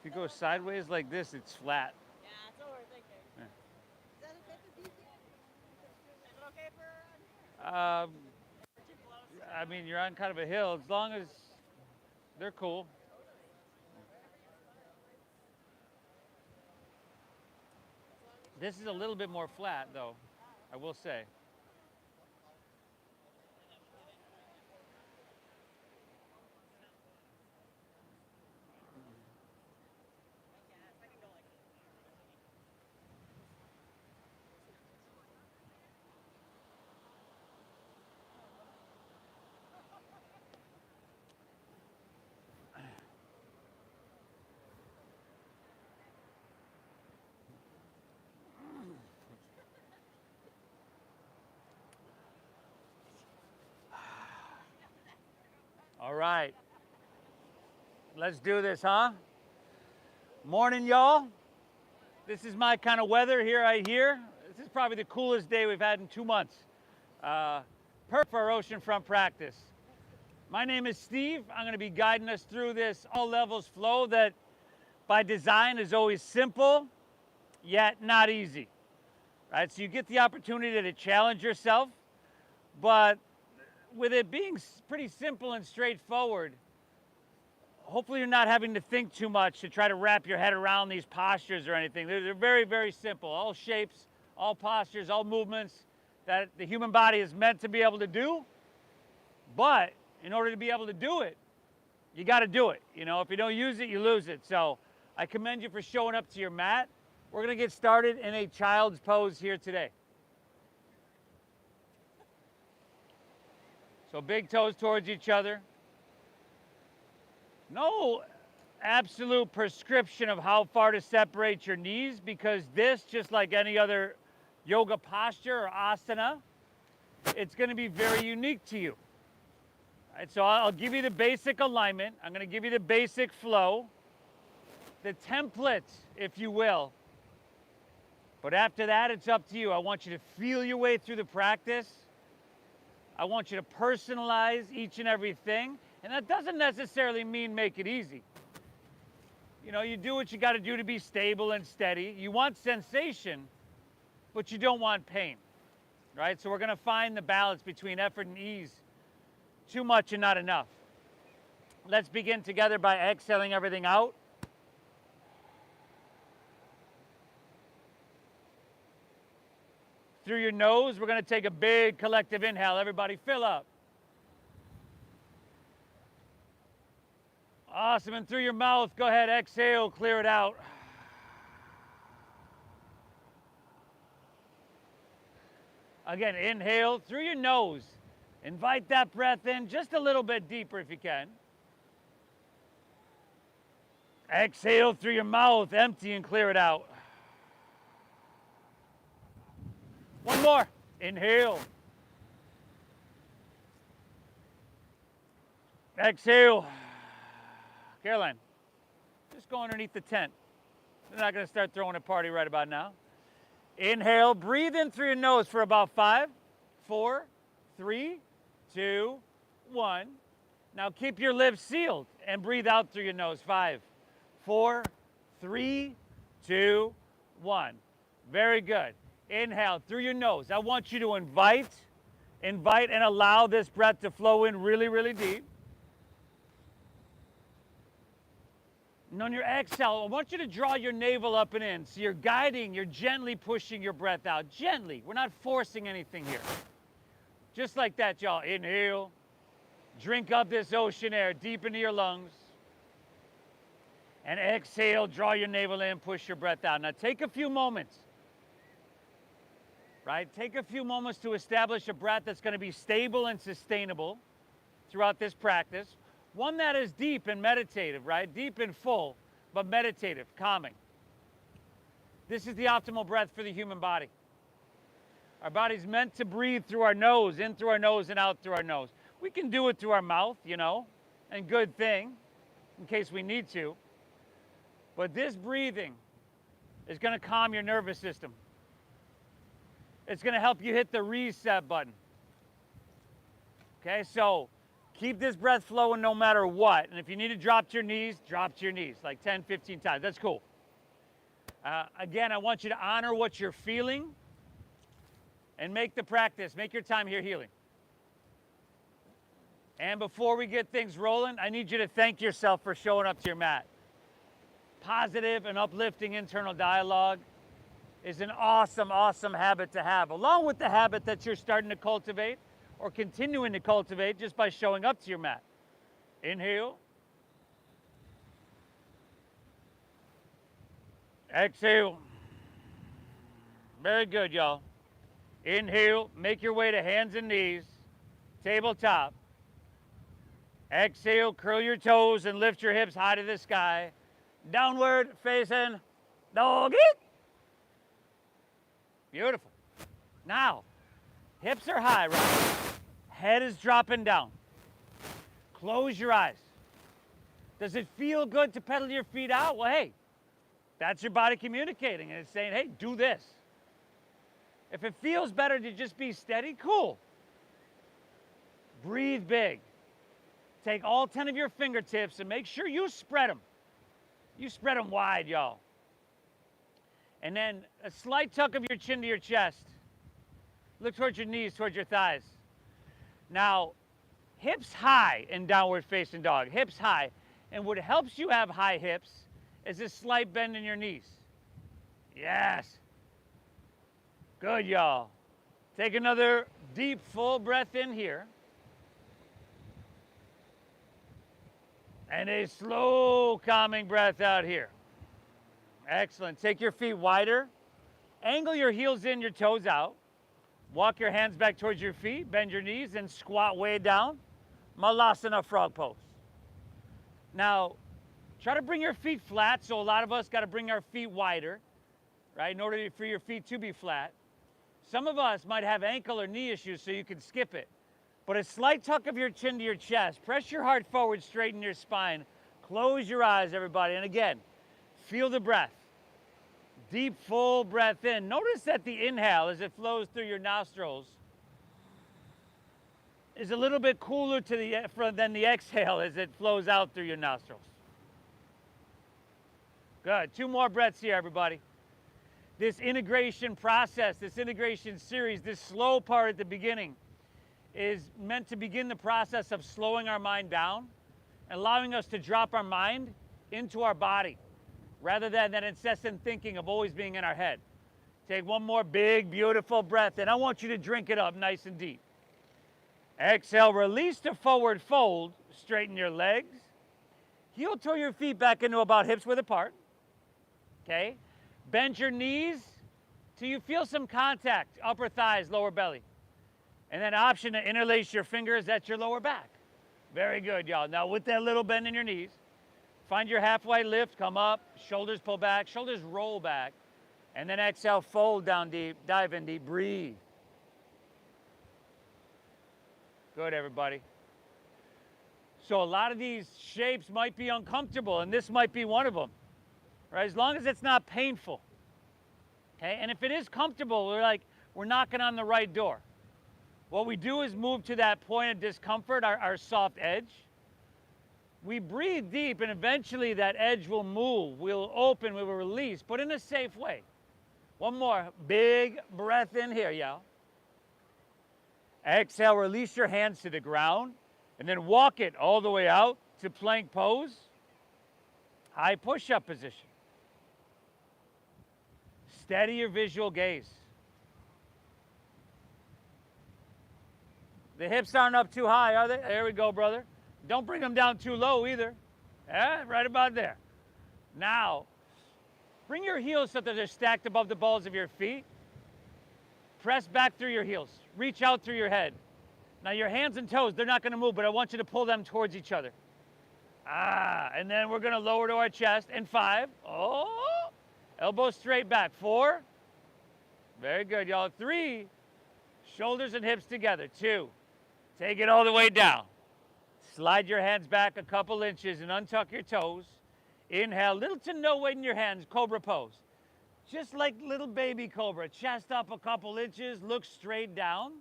If you go sideways like this, it's flat. Yeah, that's what we're thinking. Yeah. Is that a bit of easy? Is it okay for Um, too close? I mean, you're on kind of a hill. As long as they're cool. This is a little bit more flat, though, I will say. I can go like this. All right. Let's do this, huh? Morning, y'all. This is my kind of weather here right here. This is probably the coolest day we've had in 2 months. Perfect for our Oceanfront practice. My name is Steve. I'm going to be guiding us through this all levels flow that by design is always simple, yet not easy. Right? So you get the opportunity to challenge yourself, but with it being pretty simple and straightforward, hopefully you're not having to think too much to try to wrap your head around these postures or anything. They're very, very simple. All shapes, all postures, all movements that the human body is meant to be able to do. But in order to be able to do it, you got to do it. You know, if you don't use it, you lose it. So I commend you for showing up to your mat. We're going to get started in a child's pose here today. So big toes towards each other. No absolute prescription of how far to separate your knees, because this, just like any other yoga posture or asana, it's going to be very unique to you. All right, so I'll give you the basic alignment. I'm going to give you the basic flow, the template, if you will. But after that, it's up to you. I want you to feel your way through the practice. I want you to personalize each and everything. And that doesn't necessarily mean make it easy. You know, you do what you got to do to be stable and steady. You want sensation, but you don't want pain, right? So we're going to find the balance between effort and ease. Too much and not enough. Let's begin together by exhaling everything out. Through your nose, we're going to take a big collective inhale. Everybody fill up. Awesome, and through your mouth, go ahead, exhale, clear it out. Again, inhale through your nose. Invite that breath in just a little bit deeper if you can. Exhale through your mouth, empty and clear it out. One more, inhale. Exhale. Caroline, just go underneath the tent. We're not going to start throwing a party right about now. Inhale, breathe in through your nose for about 5, 4, 3, 2, 1. Now keep your lips sealed and breathe out through your nose. 5, 4, 3, 2, 1. Very good. Inhale through your nose. I want you to invite and allow this breath to flow in really, really deep. And on your exhale, I want you to draw your navel up and in. So you're guiding, you're gently pushing your breath out. Gently. We're not forcing anything here. Just like that, y'all. Inhale. Drink up this ocean air deep into your lungs. And exhale, draw your navel in, push your breath out. Now take a few moments. Right? Take a few moments to establish a breath that's going to be stable and sustainable throughout this practice. One that is deep and meditative, right? Deep and full, but meditative, calming. This is the optimal breath for the human body. Our body's meant to breathe through our nose, in through our nose and out through our nose. We can do it through our mouth, you know, and good thing, in case we need to. But this breathing is going to calm your nervous system. It's going to help you hit the reset button. Okay, so Keep this breath flowing no matter what. And if you need to drop to your knees, drop to your knees, like 10, 15 times. That's cool. Again, I want you to honor what you're feeling and make the practice, make your time here healing. And before we get things rolling, I need you to thank yourself for showing up to your mat. Positive and uplifting internal dialogue is an awesome, awesome habit to have, along with the habit that you're starting to cultivate or continuing to cultivate just by showing up to your mat. Inhale. Exhale. Very good, y'all. Inhale, make your way to hands and knees, tabletop. Exhale, curl your toes and lift your hips high to the sky. Downward facing doggy. Beautiful. Now, hips are high, right? Head is dropping down. Close your eyes. Does it feel good to pedal your feet out? Well, hey, that's your body communicating, and it's saying, hey, do this. If it feels better to just be steady, cool. Breathe big. Take all 10 of your fingertips and make sure you spread them. You spread them wide, y'all. And then a slight tuck of your chin to your chest. Look towards your knees, towards your thighs. Now, hips high in downward facing dog. Hips high. And what helps you have high hips is a slight bend in your knees. Yes. Good, y'all. Take another deep, full breath in here. And a slow, calming breath out here. Excellent. Take your feet wider. Angle your heels in, your toes out. Walk your hands back towards your feet. Bend your knees and squat way down. Malasana frog pose. Now, try to bring your feet flat. So a lot of us got to bring our feet wider, right, in order for your feet to be flat. Some of us might have ankle or knee issues, so you can skip it. But a slight tuck of your chin to your chest. Press your heart forward, straighten your spine. Close your eyes, everybody. And again, feel the breath. Deep, full breath in. Notice that the inhale, as it flows through your nostrils, is a little bit cooler than the exhale as it flows out through your nostrils. Good. 2 more breaths here, everybody. This integration process, this integration series, this slow part at the beginning is meant to begin the process of slowing our mind down, allowing us to drop our mind into our body rather than that incessant thinking of always being in our head. Take one more big, beautiful breath, and I want you to drink it up nice and deep. Exhale, release to forward fold, straighten your legs. Heel toe your feet back into about hips width apart. Okay? Bend your knees till you feel some contact, upper thighs, lower belly. And then option to interlace your fingers at your lower back. Very good, y'all. Now with that little bend in your knees, find your halfway lift, come up, shoulders pull back, shoulders roll back, and then exhale, fold down deep, dive in deep, breathe. Good, everybody. So a lot of these shapes might be uncomfortable, and this might be one of them, right? As long as it's not painful, okay? And if it is comfortable, we're knocking on the right door. What we do is move to that point of discomfort, our soft edge. We breathe deep, and eventually that edge will move. We'll open, we will release, but in a safe way. One more big breath in here, y'all. Exhale, release your hands to the ground, and then walk it all the way out to plank pose, high push-up position. Steady your visual gaze. The hips aren't up too high, are they? There we go, brother. Don't bring them down too low either. Yeah, right about there. Now, bring your heels so that they're stacked above the balls of your feet. Press back through your heels. Reach out through your head. Now your hands and toes, they're not going to move, but I want you to pull them towards each other. And then we're going to lower to our chest. And 5. Oh, elbows straight back. 4. Very good, y'all. 3. Shoulders and hips together. 2. Take it all the way down. Slide your hands back a couple inches and untuck your toes. Inhale, little to no weight in your hands, cobra pose. Just like little baby cobra, chest up a couple inches, look straight down.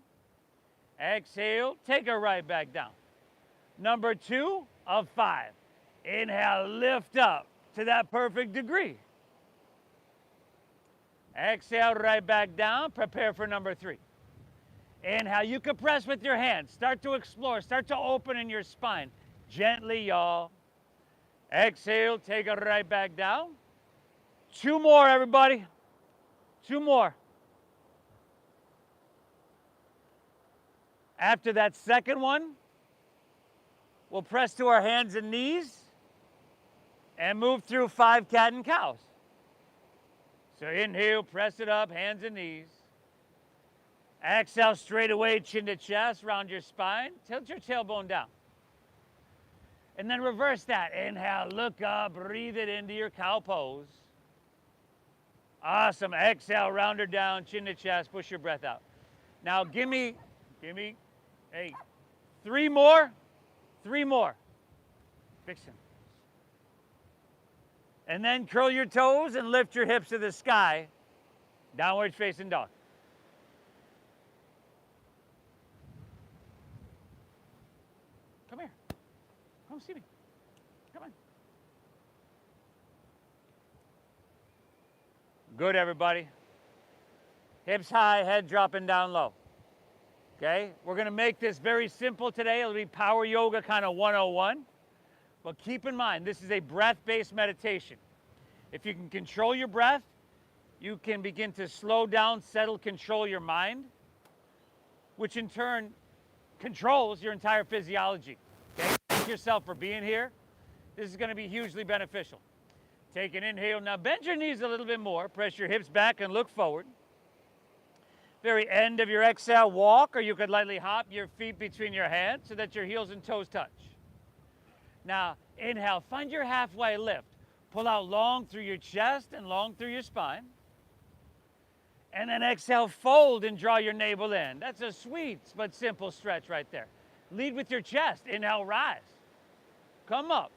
Exhale, take it right back down. Number 2 of 5. Inhale, lift up to that perfect degree. Exhale, right back down. Prepare for number 3. Inhale, you can press with your hands. Start to explore. Start to open in your spine. Gently, y'all. Exhale, take it right back down. 2 more, everybody. 2 more. After that second one, we'll press to our hands and knees and move through 5 cat and cows. So inhale, press it up, hands and knees. Exhale, straight away, chin to chest, round your spine. Tilt your tailbone down. And then reverse that. Inhale, look up, breathe it into your cow pose. Awesome. Exhale, round her down, chin to chest, push your breath out. Now give me, hey, 3 more. 3 more. Vixen. And then curl your toes and lift your hips to the sky. Downward facing dog. Come here. Come see me. Come on. Good, everybody. Hips high, head dropping down low. Okay? We're going to make this very simple today. It'll be power yoga kind of 101. But keep in mind, this is a breath-based meditation. If you can control your breath, you can begin to slow down, settle, control your mind, which in turn controls your entire physiology. Okay? Thank yourself for being here. This is going to be hugely beneficial. Take an inhale. Now bend your knees a little bit more. Press your hips back and look forward. Very end of your exhale, walk, or you could lightly hop your feet between your hands so that your heels and toes touch. Now, inhale, find your halfway lift. Pull out long through your chest and long through your spine. And then exhale, fold and draw your navel in. That's a sweet but simple stretch right there. Lead with your chest. Inhale, rise. Come up.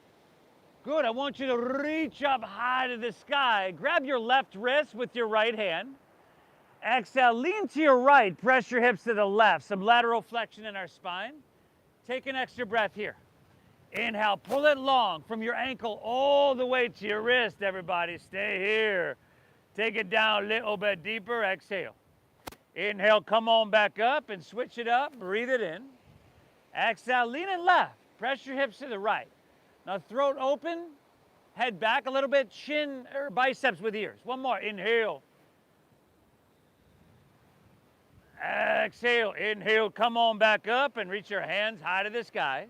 Good. I want you to reach up high to the sky. Grab your left wrist with your right hand. Exhale, lean to your right. Press your hips to the left. Some lateral flexion in our spine. Take an extra breath here. Inhale, pull it long from your ankle all the way to your wrist, everybody. Stay here. Take it down a little bit deeper. Exhale. Inhale, come on back up and switch it up. Breathe it in. Exhale, lean it left. Press your hips to the right. Now throat open, head back a little bit, chin or biceps with ears. One more. Inhale. Exhale. Inhale, come on back up and reach your hands high to the sky.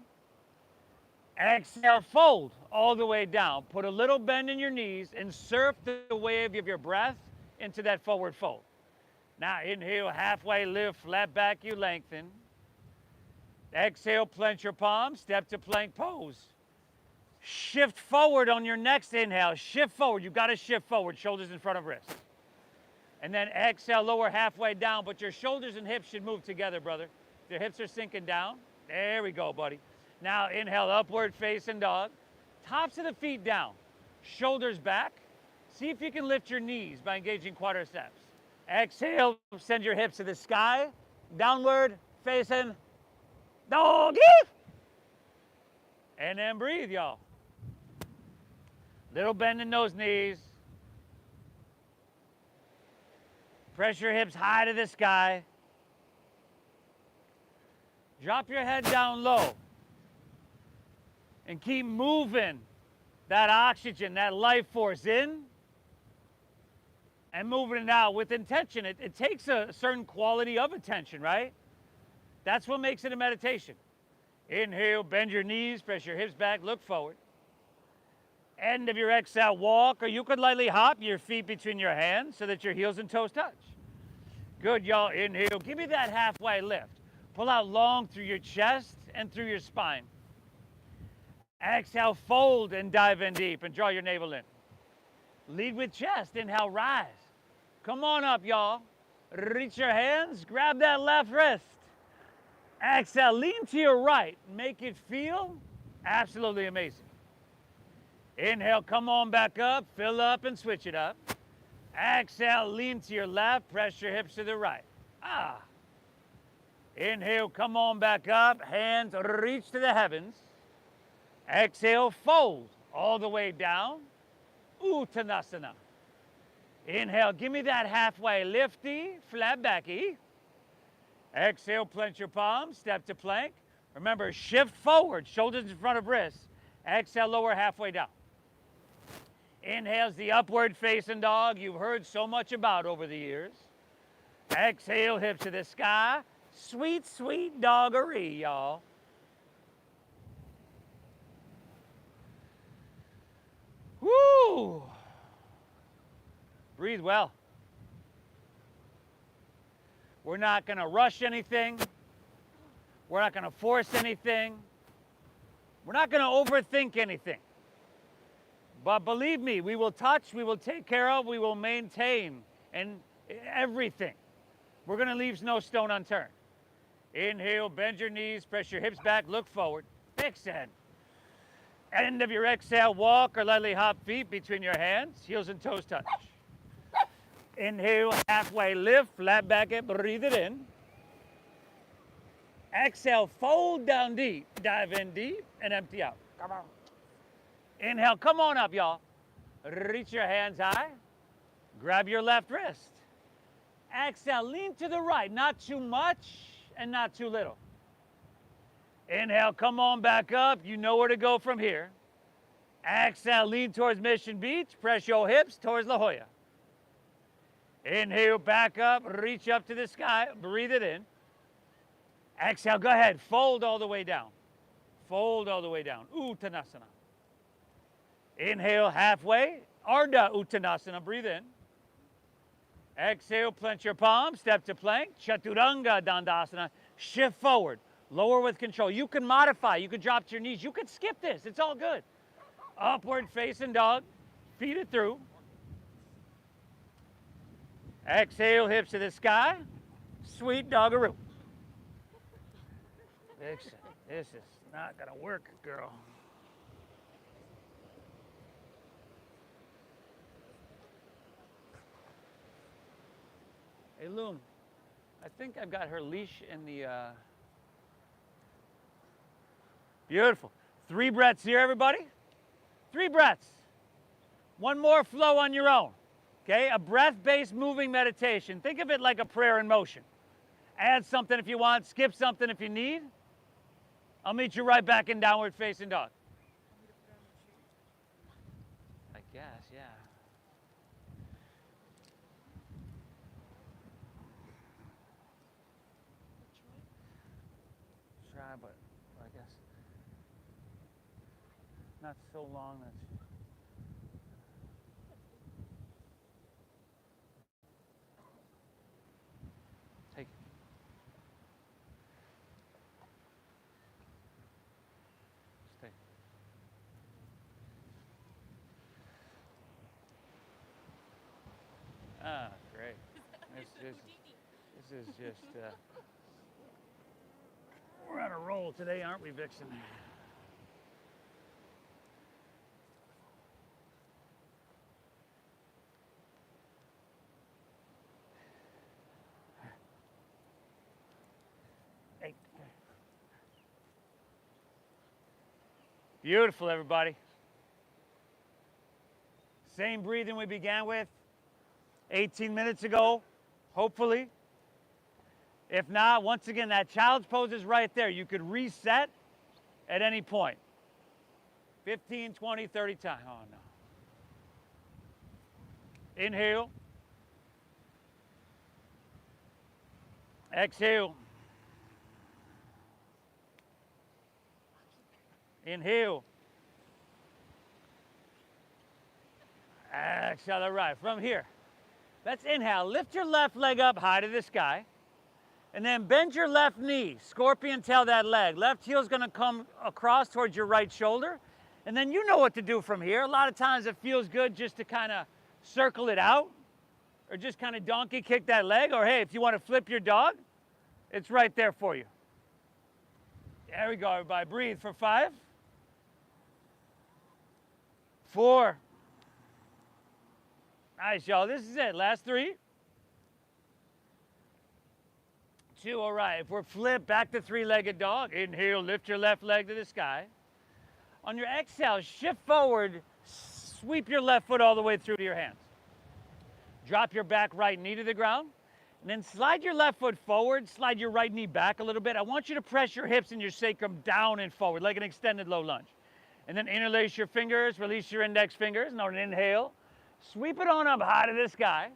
Exhale, fold all the way down. Put a little bend in your knees and surf the wave of your breath into that forward fold. Now inhale, halfway lift, flat back, you lengthen. Exhale, plant your palms, step to plank pose. Shift forward on your next inhale. Shift forward. You've got to shift forward, shoulders in front of wrists. And then exhale, lower halfway down, but your shoulders and hips should move together, brother. Your hips are sinking down. There we go, buddy. Now inhale, upward facing dog. Tops of the feet down, shoulders back. See if you can lift your knees by engaging quadriceps. Exhale, send your hips to the sky. Downward facing doggy. And then breathe, y'all. Little bend in those knees. Press your hips high to the sky. Drop your head down low. And keep moving that oxygen, that life force in and moving it out with intention. It takes a certain quality of attention, right? That's what makes it a meditation. Inhale, bend your knees, press your hips back, look forward. End of your exhale, walk, or you could lightly hop your feet between your hands so that your heels and toes touch. Good, y'all. Inhale, give me that halfway lift. Pull out long through your chest and through your spine. Exhale, fold and dive in deep and draw your navel in. Lead with chest. Inhale, rise. Come on up, y'all. Reach your hands, grab that left wrist. Exhale, lean to your right. Make it feel absolutely amazing. Inhale, come on back up, fill up and switch it up. Exhale, lean to your left, press your hips to the right. Inhale, come on back up. Hands reach to the heavens. Exhale, fold all the way down. Uttanasana. Inhale, give me that halfway lifty, flat backy. Exhale, plant your palms, step to plank. Remember, shift forward, shoulders in front of wrists. Exhale, lower halfway down. Inhale's the upward facing dog you've heard so much about over the years. Exhale, hips to the sky. Sweet, sweet doggery, y'all. Woo! Breathe well. We're not going to rush anything. We're not going to force anything. We're not going to overthink anything. But believe me, we will touch, we will take care of, we will maintain, and everything. We're going to leave no stone unturned. Inhale, bend your knees, press your hips back, look forward, extend. End of your exhale, walk or lightly hop feet between your hands, heels and toes touch. Inhale, halfway lift, flat back it, breathe it in. Exhale, fold down deep, dive in deep, and empty out. Come on. Inhale, come on up, y'all. Reach your hands high. Grab your left wrist. Exhale, lean to the right, not too much and not too little. Inhale, come on back up. You know where to go from here. Exhale, lean towards Mission Beach. Press your hips towards La Jolla. Inhale, back up, reach up to the sky. Breathe it in. Exhale, go ahead. Fold all the way down. Fold all the way down. Uttanasana. Inhale, halfway. Ardha Uttanasana. Breathe in. Exhale, plant your palms. Step to plank. Chaturanga Dandasana. Shift forward. Lower with control. You can modify. You can drop to your knees. You can skip this. It's all good. Upward facing dog. Feed it through. Exhale, hips to the sky. Sweet doggeroo. This is not going to work, girl. Hey, Loon, I think I've got her leash in the... Beautiful. 3 breaths here, everybody. 3 breaths. One more flow on your own. Okay, a breath-based moving meditation. Think of it like a prayer in motion. Add something if you want, skip something if you need. I'll meet you right back in downward facing dog. I guess, yeah. Try, but I guess not so long that. Take it. Stay. Ah, great. This is just. We're on a roll today, aren't we, Vixen? Hey. Beautiful, everybody. Same breathing we began with 18 minutes ago, hopefully. If not, once again, that child's pose is right there. You could reset at any point. 15, 20, 30 times. Oh, no. Inhale. Exhale. Inhale. Exhale, all right. From here, let's inhale. Lift your left leg up high to the sky. And then bend your left knee, scorpion tail that leg. Left heel's gonna come across towards your right shoulder. And then you know what to do from here. A lot of times it feels good just to kind of circle it out or just kind of donkey kick that leg. Or hey, if you want to flip your dog, it's right there for you. There we go, everybody. Breathe for 5, 4. Nice, y'all. This is it. Last 3. 2, all right. If we're flipped, back to three-legged dog. Inhale, lift your left leg to the sky. On your exhale, shift forward, sweep your left foot all the way through to your hands. Drop your back right knee to the ground, and then slide your left foot forward, slide your right knee back a little bit. I want you to press your hips and your sacrum down and forward, like an extended low lunge. And then interlace your fingers, release your index fingers. Now inhale, sweep it on up high to the sky.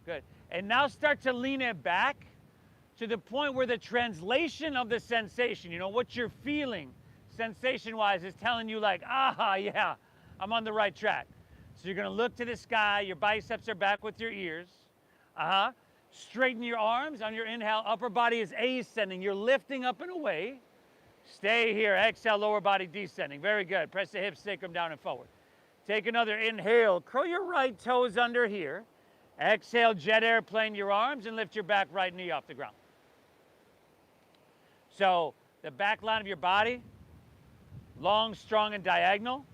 Good. And now start to lean it back to the point where the translation of the sensation, what you're feeling sensation-wise is telling you like, yeah, I'm on the right track. So you're gonna look to the sky, your biceps are back with your ears. Straighten your arms. On your inhale, upper body is ascending. You're lifting up and away. Stay here. Exhale, lower body descending. Very good. Press the hips, sacrum down and forward. Take another inhale. Curl your right toes under here. Exhale, jet airplane your arms and lift your back right knee off the ground. So the back line of your body, long, strong, and diagonal.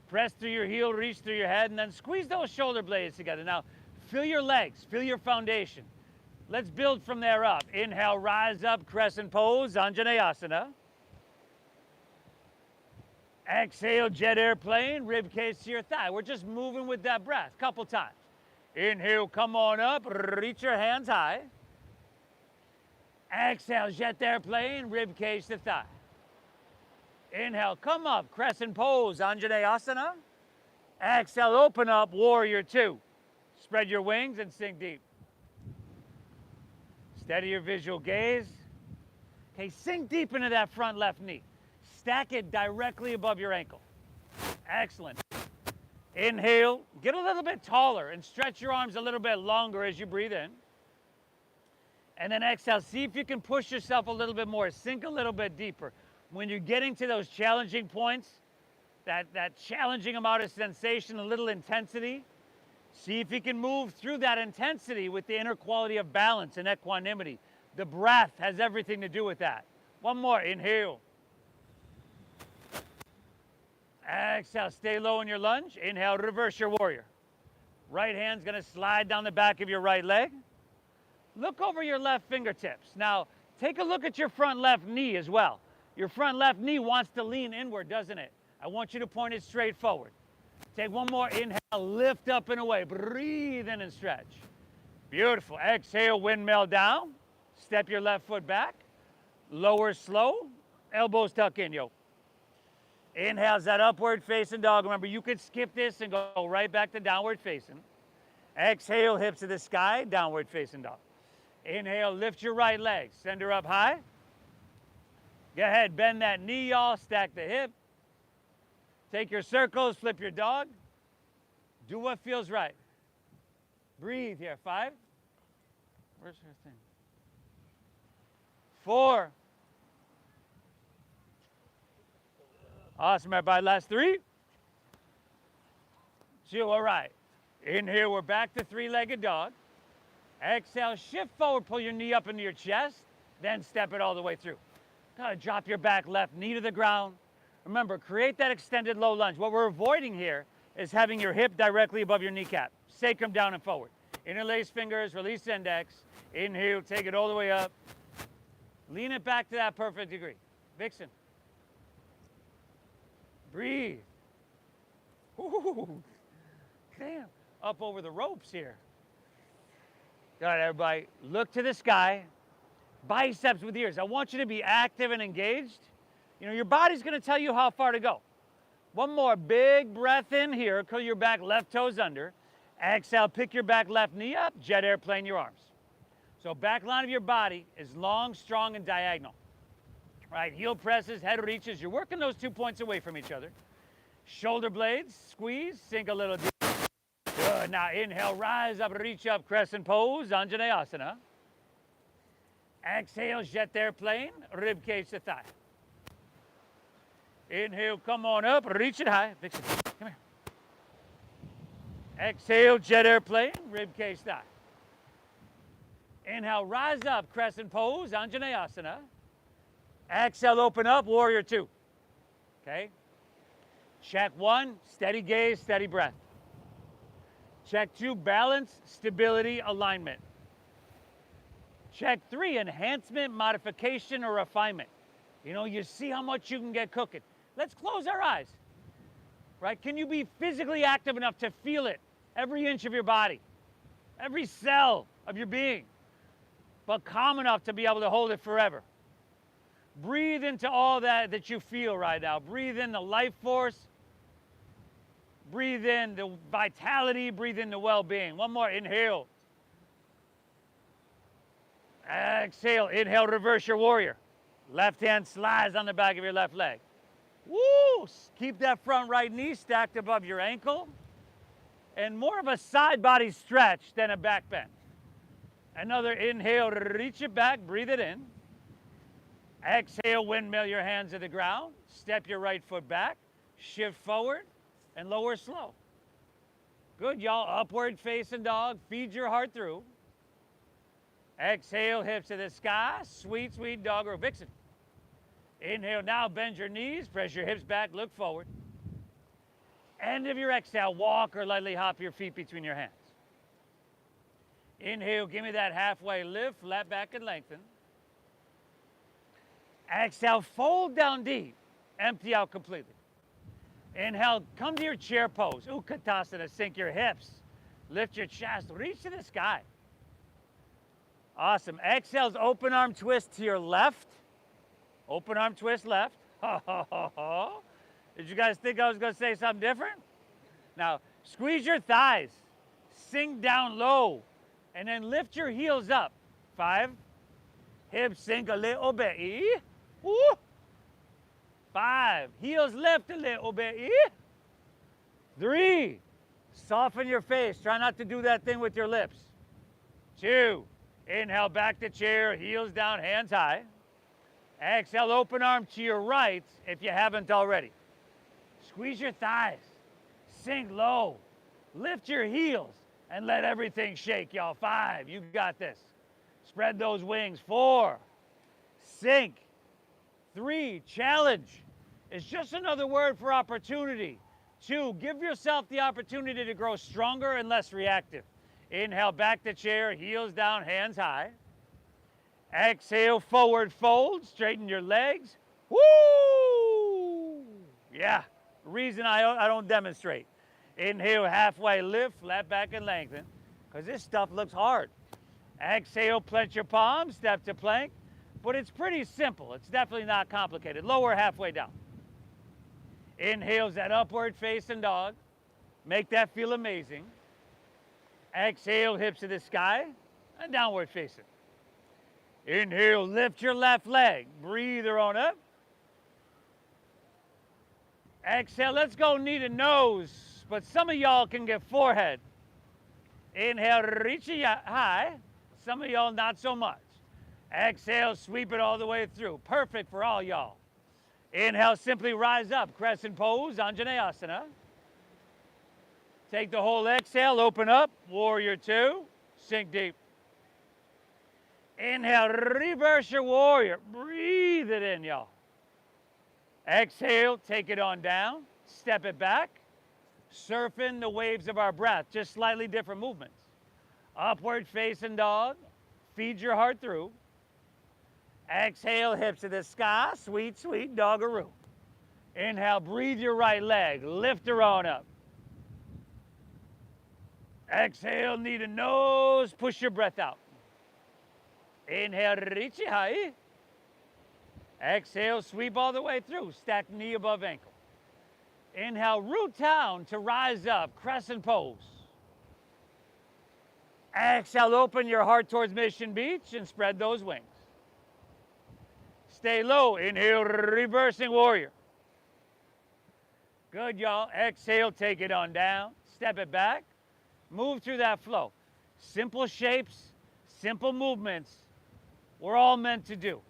Press through your heel, reach through your head, and then squeeze those shoulder blades together. Now, feel your legs, feel your foundation. Let's build from there up. Inhale, rise up, crescent pose, Anjaneyasana. Exhale, jet airplane, rib cage to your thigh. We're just moving with that breath, couple times. Inhale, come on up, reach your hands high. Exhale, jet airplane, rib cage to thigh. Inhale, come up, crescent pose, Anjaneyasana. Exhale, open up, warrior 2. Spread your wings and sink deep. Steady your visual gaze. Okay, sink deep into that front left knee. Stack it directly above your ankle. Excellent. Inhale, get a little bit taller and stretch your arms a little bit longer as you breathe in. And then exhale, see if you can push yourself a little bit more, sink a little bit deeper. When you're getting to those challenging points, that challenging amount of sensation, a little intensity, see if you can move through that intensity with the inner quality of balance and equanimity. The breath has everything to do with that. One more, inhale. Exhale, stay low in your lunge. Inhale, reverse your warrior. Right hand's gonna slide down the back of your right leg. Look over your left fingertips. Now, take a look at your front left knee as well. Your front left knee wants to lean inward, doesn't it? I want you to point it straight forward. Take one more inhale, lift up and away. Breathe in and stretch. Beautiful. Exhale, windmill down. Step your left foot back. Lower slow. Elbows tuck in, yo. Inhale's that upward facing dog. Remember, you could skip this and go right back to downward facing. Exhale, hips to the sky, downward facing dog. Inhale, lift your right leg. Send her up high. Go ahead, bend that knee, y'all. Stack the hip. Take your circles, flip your dog. Do what feels right. Breathe here. 5. Where's her thing? 4. Awesome, everybody. Last 3. 2. All right. Inhale, we're back to three-legged dog. Exhale, shift forward, pull your knee up into your chest, then step it all the way through. Drop your back left knee to the ground. Remember, create that extended low lunge. What we're avoiding here is having your hip directly above your kneecap. Sacrum down and forward. Interlace fingers, release index. Inhale, take it all the way up. Lean it back to that perfect degree. Vixen. Breathe. Ooh, damn. Up over the ropes here. All right, everybody, look to the sky. Biceps with ears. I want you to be active and engaged. Your body's gonna tell you how far to go. One more big breath in here. Curl your back left toes under. Exhale, pick your back left knee up. Jet airplane your arms. So back line of your body is long, strong, and diagonal. Right, heel presses, head reaches. You're working those 2 points away from each other. Shoulder blades, squeeze, sink a little deep. Good, now inhale, rise up, reach up, crescent pose, Anjaneyasana. Exhale, jet airplane, rib cage to thigh. Inhale, come on up, reach it high. Vixen, come here. Exhale, jet airplane, rib cage thigh. Inhale, rise up, crescent pose, Anjaneyasana. Exhale, open up, warrior 2. Okay? Check 1, steady gaze, steady breath. Check 2, balance, stability, alignment. Check 3, enhancement, modification, or refinement. You know, you see how much you can get cooking. Let's close our eyes, right? Can you be physically active enough to feel it? Every inch of your body, every cell of your being, but calm enough to be able to hold it forever. Breathe into all that you feel right now. Breathe in the life force. Breathe in the vitality. Breathe in the well-being. One more, inhale. Exhale, inhale, reverse your warrior. Left hand slides on the back of your left leg. Woo! Keep that front right knee stacked above your ankle. And more of a side body stretch than a back bend. Another inhale, reach it back, breathe it in. Exhale, windmill your hands to the ground. Step your right foot back, shift forward, and lower slow. Good, y'all. Upward facing dog, feed your heart through. Exhale, hips to the sky, sweet, sweet dog or vixen. Inhale, now bend your knees, press your hips back, look forward. End of your exhale, walk or lightly hop your feet between your hands. Inhale, give me that halfway lift, flat back and lengthen. Exhale, fold down deep, empty out completely. Inhale, come to your chair pose, Utkatasana, sink your hips, lift your chest, reach to the sky. Awesome. Exhale's open arm twist to your left. Open arm twist left. Did you guys think I was going to say something different? Now, squeeze your thighs. Sink down low. And then lift your heels up. 5. Hips sink a little bit. Woo. 5. Heels lift a little bit. 3. Soften your face. Try not to do that thing with your lips. 2. Inhale, back to chair, heels down, hands high. Exhale, open arm to your right if you haven't already. Squeeze your thighs, sink low, lift your heels, and let everything shake, y'all. 5, you got this. Spread those wings. 4, sink. 3, challenge. It's just another word for opportunity. 2, give yourself the opportunity to grow stronger and less reactive. Inhale, back to chair, heels down, hands high. Exhale, forward fold, straighten your legs. Woo! Yeah, reason I don't demonstrate. Inhale, halfway lift, flat back and lengthen, because this stuff looks hard. Exhale, plant your palms, step to plank, but it's pretty simple. It's definitely not complicated. Lower halfway down. Inhale's that upward facing dog. Make that feel amazing. Exhale, hips to the sky, and downward facing. Inhale, lift your left leg. Breathe her on up. Exhale, let's go knee to nose, but some of y'all can get forehead. Inhale, reach it high. Some of y'all not so much. Exhale, sweep it all the way through. Perfect for all y'all. Inhale, simply rise up, crescent pose, Anjaneyasana. Take the whole exhale, open up, warrior 2, sink deep. Inhale, reverse your warrior. Breathe it in, y'all. Exhale, take it on down, step it back, surfing the waves of our breath, just slightly different movements. Upward facing dog, feed your heart through. Exhale, hips to the sky, sweet, sweet doggaroo. Inhale, breathe your right leg, lift her on up. Exhale, knee to nose, push your breath out. Inhale, reach it high. Exhale, sweep all the way through, stack knee above ankle. Inhale, root down to rise up, crescent pose. Exhale, open your heart towards Mission Beach and spread those wings. Stay low, inhale, reversing warrior. Good, y'all. Exhale, take it on down, step it back. Move through that flow. Simple shapes, simple movements, we're all meant to do.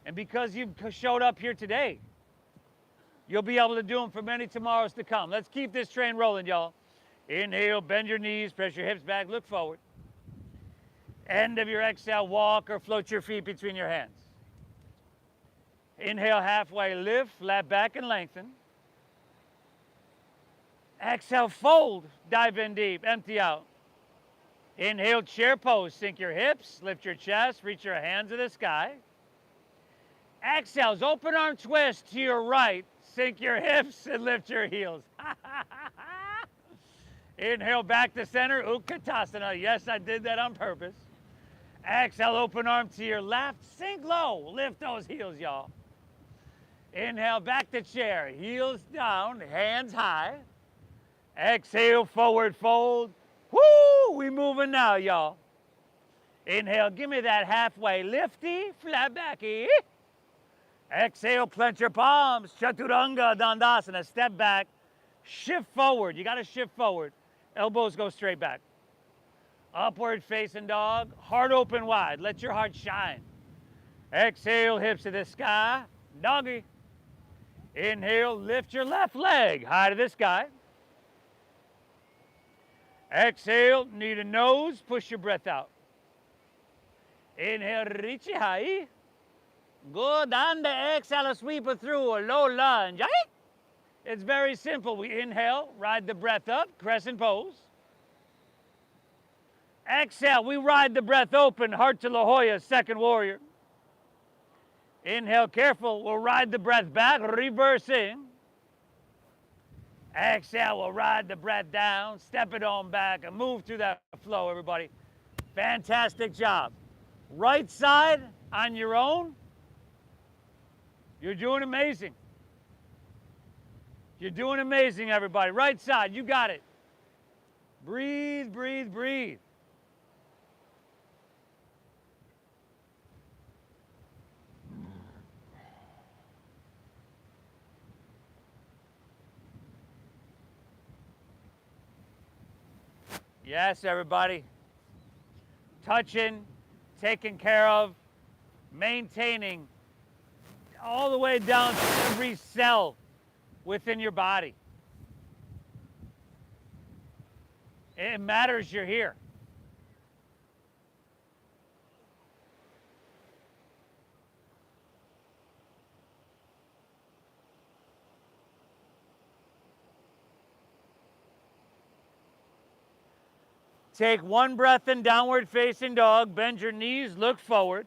And because you've showed up here today, you'll be able to do them for many tomorrows to come. Let's keep this train rolling, y'all. Inhale, bend your knees, press your hips back, look forward. End of your exhale, walk or float your feet between your hands. Inhale, halfway lift, flat back and lengthen. Exhale, fold, dive in deep, empty out. Inhale, chair pose. Sink your hips, lift your chest, reach your hands to the sky. Exhales, open arm twist to your right. Sink your hips and lift your heels. Inhale, back to center, Utkatasana. Yes, I did that on purpose. Exhale, open arm to your left. Sink low, lift those heels, y'all. Inhale, back to chair, heels down, hands high. Exhale, forward fold. Woo, we moving now, y'all. Inhale, give me that halfway lifty, flat backy. Exhale, clench your palms, Chaturanga Dandasana, step back, shift forward. You gotta shift forward. Elbows go straight back. Upward facing dog, heart open wide. Let your heart shine. Exhale, hips to the sky, doggy. Inhale, lift your left leg high to the sky. Exhale, knee to nose, push your breath out. Inhale, reach it high. Good, and exhale, sweep it through a low lunge. It's very simple. We inhale, ride the breath up, crescent pose. Exhale, we ride the breath open, heart to La Jolla, second warrior. Inhale, careful, we'll ride the breath back, reversing. Exhale, we'll ride the breath down, step it on back, and move through that flow, everybody. Fantastic job. Right side on your own. You're doing amazing. You're doing amazing, everybody. Right side, you got it. Breathe, breathe, breathe. Yes, everybody. Touching, taking care of, maintaining all the way down to every cell within your body. It matters you're here. Take one breath in, downward facing dog. Bend your knees, look forward.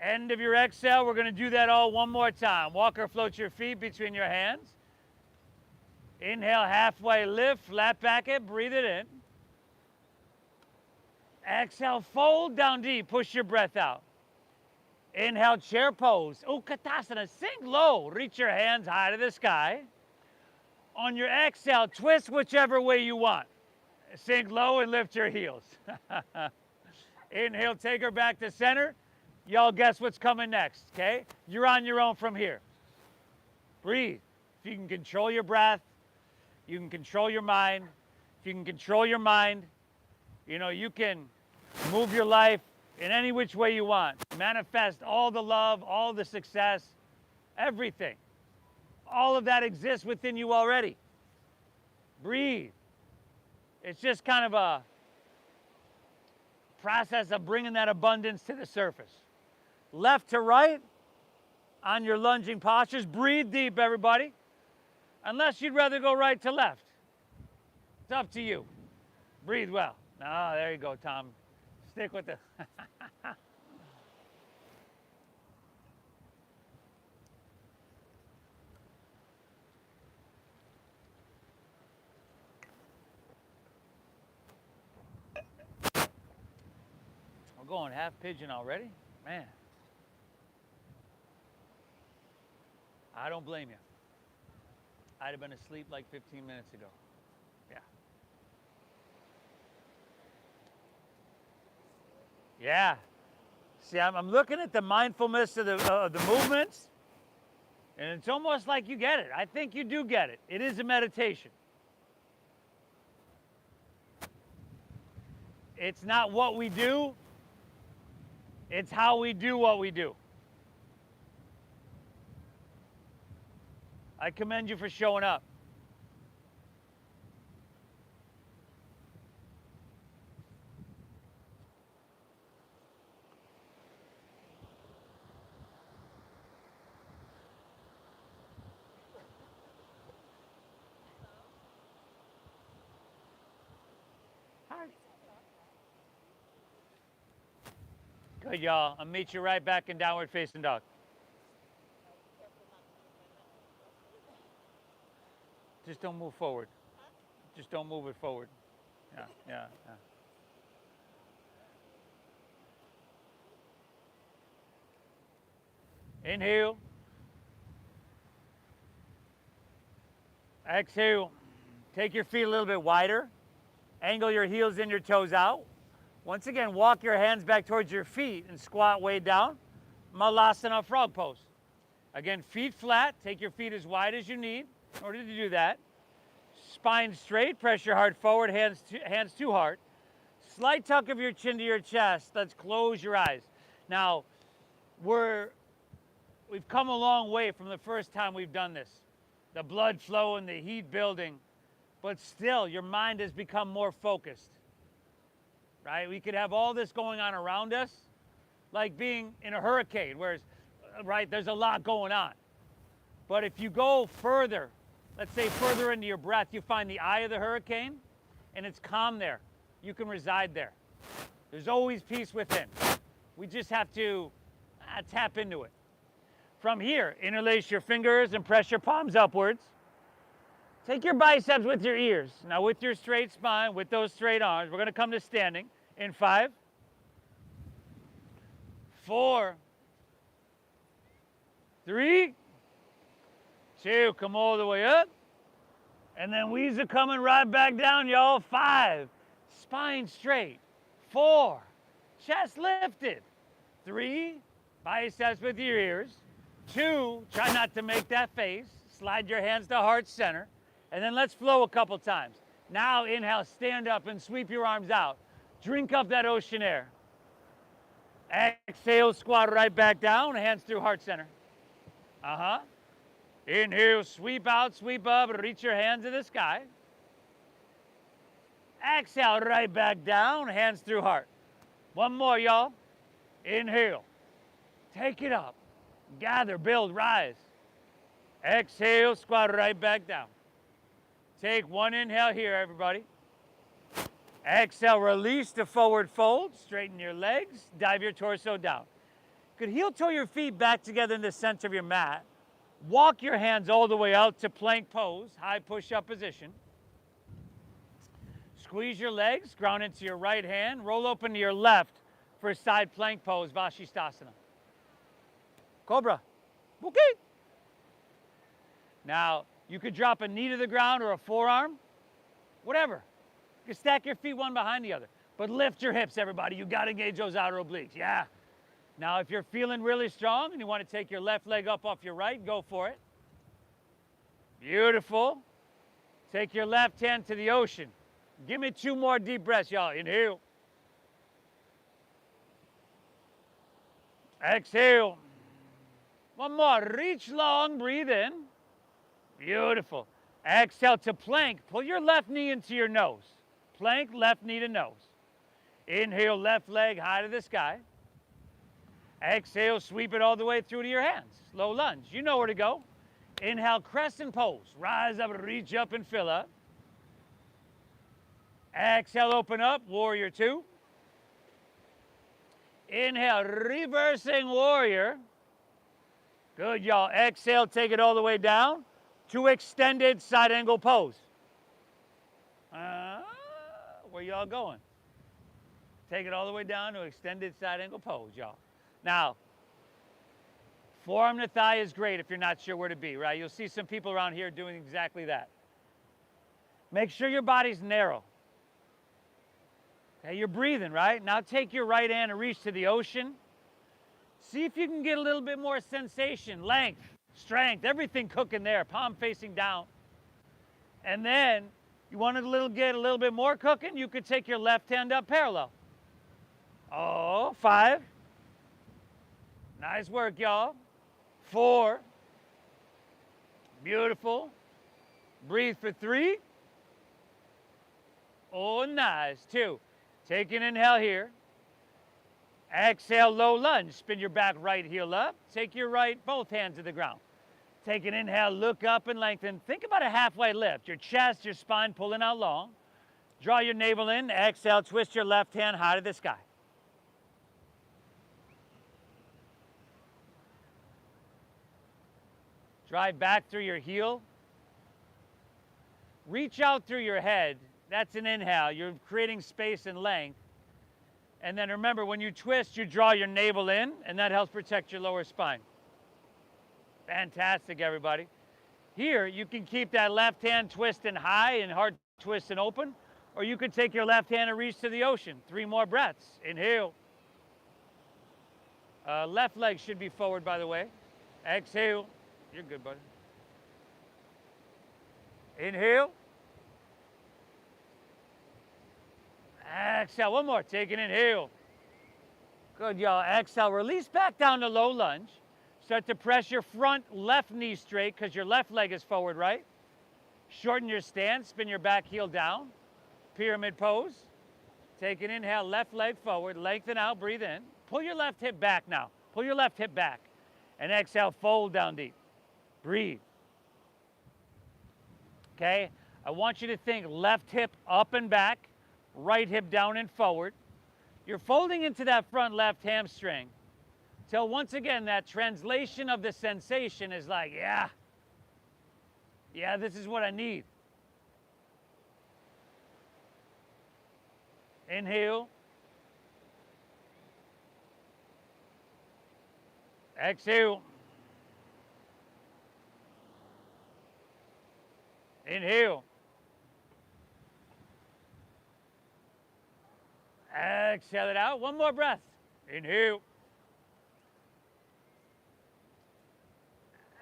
End of your exhale, we're gonna do that all one more time. Walk or float your feet between your hands. Inhale, halfway lift, flat back it, breathe it in. Exhale, fold down deep, push your breath out. Inhale, chair pose, Utkatasana, sink low, reach your hands high to the sky. On your exhale, twist whichever way you want. Sink low and lift your heels. Inhale, take her back to center. Y'all guess what's coming next, okay? You're on your own from here. Breathe. If you can control your breath, you can control your mind. If you can control your mind, you can move your life in any which way you want. Manifest all the love, all the success, everything. All of that exists within you already. Breathe. It's just kind of a process of bringing that abundance to the surface. Left to right on your lunging postures. Breathe deep, everybody. Unless you'd rather go right to left. It's up to you. Breathe well. Ah, there you go, Tom. Stick with the... We're going half pigeon already? Man. I don't blame you. I'd have been asleep like 15 minutes ago. Yeah. Yeah. See, I'm looking at the mindfulness of the movements, and it's almost like you get it. I think you do get it. It is a meditation. It's not what we do, it's how we do what we do. I commend you for showing up. Hi. Good, y'all. I'll meet you right back in downward facing dog. Just don't move forward. Just don't move it forward. Yeah, yeah, yeah. Inhale. Exhale. Take your feet a little bit wider. Angle your heels in, your toes out. Once again, walk your hands back towards your feet and squat way down. Malasana frog pose. Again, feet flat. Take your feet as wide as you need in order to do that. Spine straight. Press your heart forward, hands to heart. Slight tuck of your chin to your chest. Let's close your eyes. Now, we've come a long way from the first time we've done this. The blood flow and the heat building. But still, your mind has become more focused. Right? We could have all this going on around us, like being in a hurricane, where, right, there's a lot going on. But if you go further, let's say further into your breath, you find the eye of the hurricane, and it's calm there. You can reside there. There's always peace within. We just have to tap into it. From here, interlace your fingers and press your palms upwards. Take your biceps with your ears. Now with your straight spine, with those straight arms, we're going to come to standing in 5, 4, 3, 2, come all the way up. And then we's coming right back down, y'all. 5, spine straight. 4, chest lifted. 3, biceps with your ears. 2, try not to make that face. Slide your hands to heart center. And then let's flow a couple times. Now inhale, stand up and sweep your arms out. Drink up that ocean air. Exhale, squat right back down, hands through heart center. Inhale, sweep out, sweep up, reach your hands to the sky. Exhale, right back down, hands through heart. One more, y'all. Inhale, take it up. Gather, build, rise. Exhale, squat right back down. Take one inhale here, everybody. Exhale, release to forward fold. Straighten your legs, dive your torso down. Good, heel toe your feet back together in the center of your mat. Walk your hands all the way out to plank pose, high push-up position. Squeeze your legs, ground into your right hand. Roll open to your left for side plank pose, Vashisthasana. Cobra. Okay. Now, you could drop a knee to the ground or a forearm, whatever. You can stack your feet one behind the other. But lift your hips, everybody. You got to engage those outer obliques. Yeah. Now, if you're feeling really strong and you want to take your left leg up off your right, go for it. Beautiful. Take your left hand to the ocean. Give me 2 more deep breaths, y'all. Inhale. Exhale. One more. Reach long. Breathe in. Beautiful. Exhale to plank. Pull your left knee into your nose. Plank, left knee to nose. Inhale, left leg high to the sky. Exhale, sweep it all the way through to your hands. Low lunge. You know where to go. Inhale, crescent pose. Rise up, reach up and fill up. Exhale, open up, warrior 2. Inhale, reversing warrior. Good, y'all. Exhale, take it all the way down to extended side angle pose. Where y'all going? Take it all the way down to extended side angle pose, y'all. Now, forearm to thigh is great if you're not sure where to be, right? You'll see some people around here doing exactly that. Make sure your body's narrow. Okay, you're breathing, right? Now take your right hand and reach to the ocean. See if you can get a little bit more sensation, length, strength, everything cooking there, palm facing down. And then you want to get a little bit more cooking, you could take your left hand up parallel. 5. Nice work, y'all. 4. Beautiful. Breathe for 3. Oh, nice. 2. Take an inhale here. Exhale, low lunge. Spin your back right heel up. Take your both hands to the ground. Take an inhale, look up and lengthen. Think about a halfway lift. Your chest, your spine pulling out long. Draw your navel in. Exhale, twist your left hand high to the sky. Drive back through your heel. Reach out through your head. That's an inhale. You're creating space and length. And then remember, when you twist, you draw your navel in, and that helps protect your lower spine. Fantastic, everybody. Here, you can keep that left hand twisting high and heart twist and open, or you could take your left hand and reach to the ocean. 3 more breaths. Inhale. Left leg should be forward, by the way. Exhale. You're good, buddy. Inhale. Exhale. One more. Take an inhale. Good, y'all. Exhale. Release back down to low lunge. Start to press your front left knee straight because your left leg is forward, right? Shorten your stance. Spin your back heel down. Pyramid pose. Take an inhale. Left leg forward. Lengthen out. Breathe in. Pull your left hip back now. Pull your left hip back. And exhale. Fold down deep. Breathe. Okay? I want you to think left hip up and back. Right hip down and forward. You're folding into that front left hamstring till once again that translation of the sensation is like, yeah, this is what I need. Inhale. Exhale. Inhale. Exhale it out. One more breath. Inhale.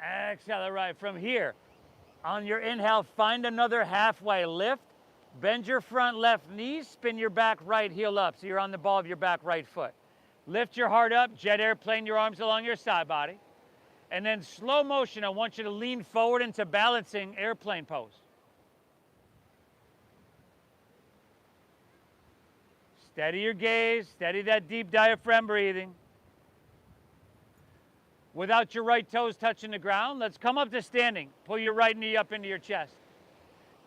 Exhale it right. From here, on your inhale, find another halfway lift. Bend your front left knee. Spin your back right heel up so you're on the ball of your back right foot. Lift your heart up. Jet airplane your arms along your side body. And then slow motion, I want you to lean forward into balancing airplane pose. Steady your gaze, steady that deep diaphragm breathing. Without your right toes touching the ground, let's come up to standing. Pull your right knee up into your chest.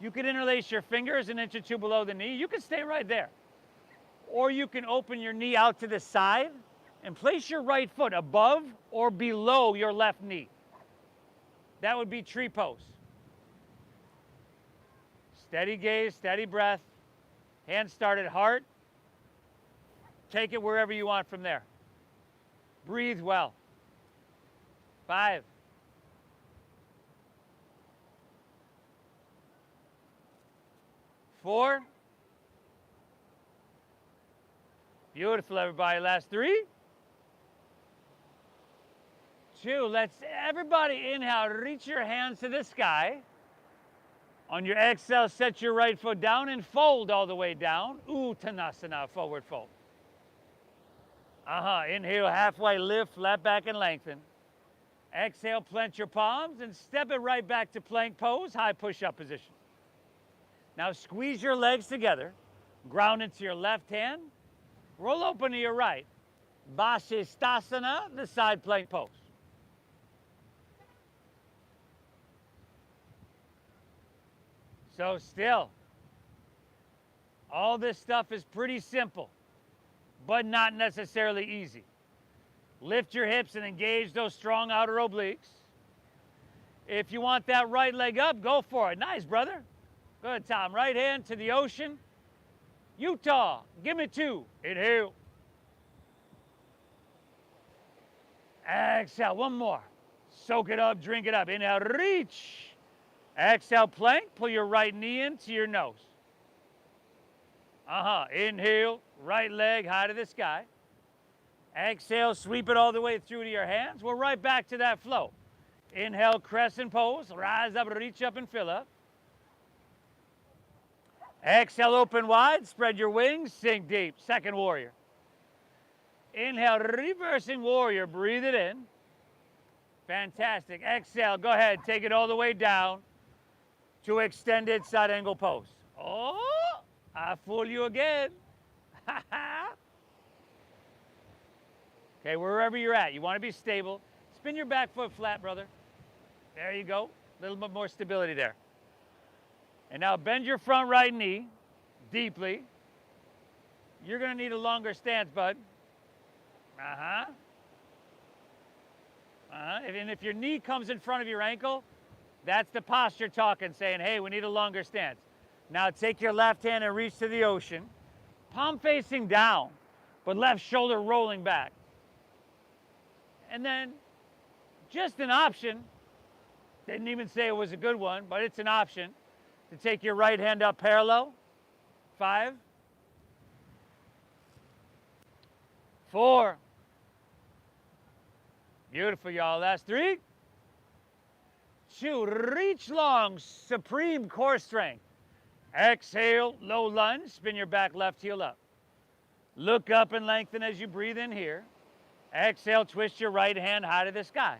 You can interlace your fingers an inch or two below the knee. You can stay right there. Or you can open your knee out to the side and place your right foot above or below your left knee. That would be tree pose. Steady gaze, steady breath. Hands start at heart. Take it wherever you want from there. Breathe well. 5. 4. Beautiful, everybody. Last 3. 2. Let's everybody inhale. Reach your hands to the sky. On your exhale, set your right foot down and fold all the way down. Uttanasana, forward fold. Inhale, halfway lift, flat back and lengthen. Exhale, plant your palms and step it right back to plank pose, high push-up position. Now squeeze your legs together, ground into your left hand, roll open to your right. Vashisthasana, the side plank pose. So still, all this stuff is pretty simple, but not necessarily easy. Lift your hips and engage those strong outer obliques. If you want that right leg up, go for it. Nice, brother. Good, Tom. Right hand to the ocean. Utah, give me 2. Inhale. Exhale, one more. Soak it up, drink it up. Inhale, reach. Exhale, plank. Pull your right knee into your nose. Inhale, right leg high to the sky. Exhale, sweep it all the way through to your hands. We're right back to that flow. Inhale, crescent pose. Rise up, reach up and fill up. Exhale, open wide. Spread your wings. Sink deep. Second warrior. Inhale, reversing warrior. Breathe it in. Fantastic. Exhale, go ahead. Take it all the way down to extended side angle pose. Oh, I fool you again. Okay, wherever you're at, you want to be stable. Spin your back foot flat, brother. There you go. A little bit more stability there. And now bend your front right knee deeply. You're going to need a longer stance, bud. And if your knee comes in front of your ankle, that's the posture talking, saying, hey, we need a longer stance. Now take your left hand and reach to the ocean, palm facing down, but left shoulder rolling back. And then, just an option, didn't even say it was a good one, but it's an option, to take your right hand up parallel. 5, 4. Beautiful, y'all. Last 3, 2. Reach long, supreme core strength. Exhale, low lunge, spin your back left heel up. Look up and lengthen as you breathe in here. Exhale, twist your right hand high to the sky.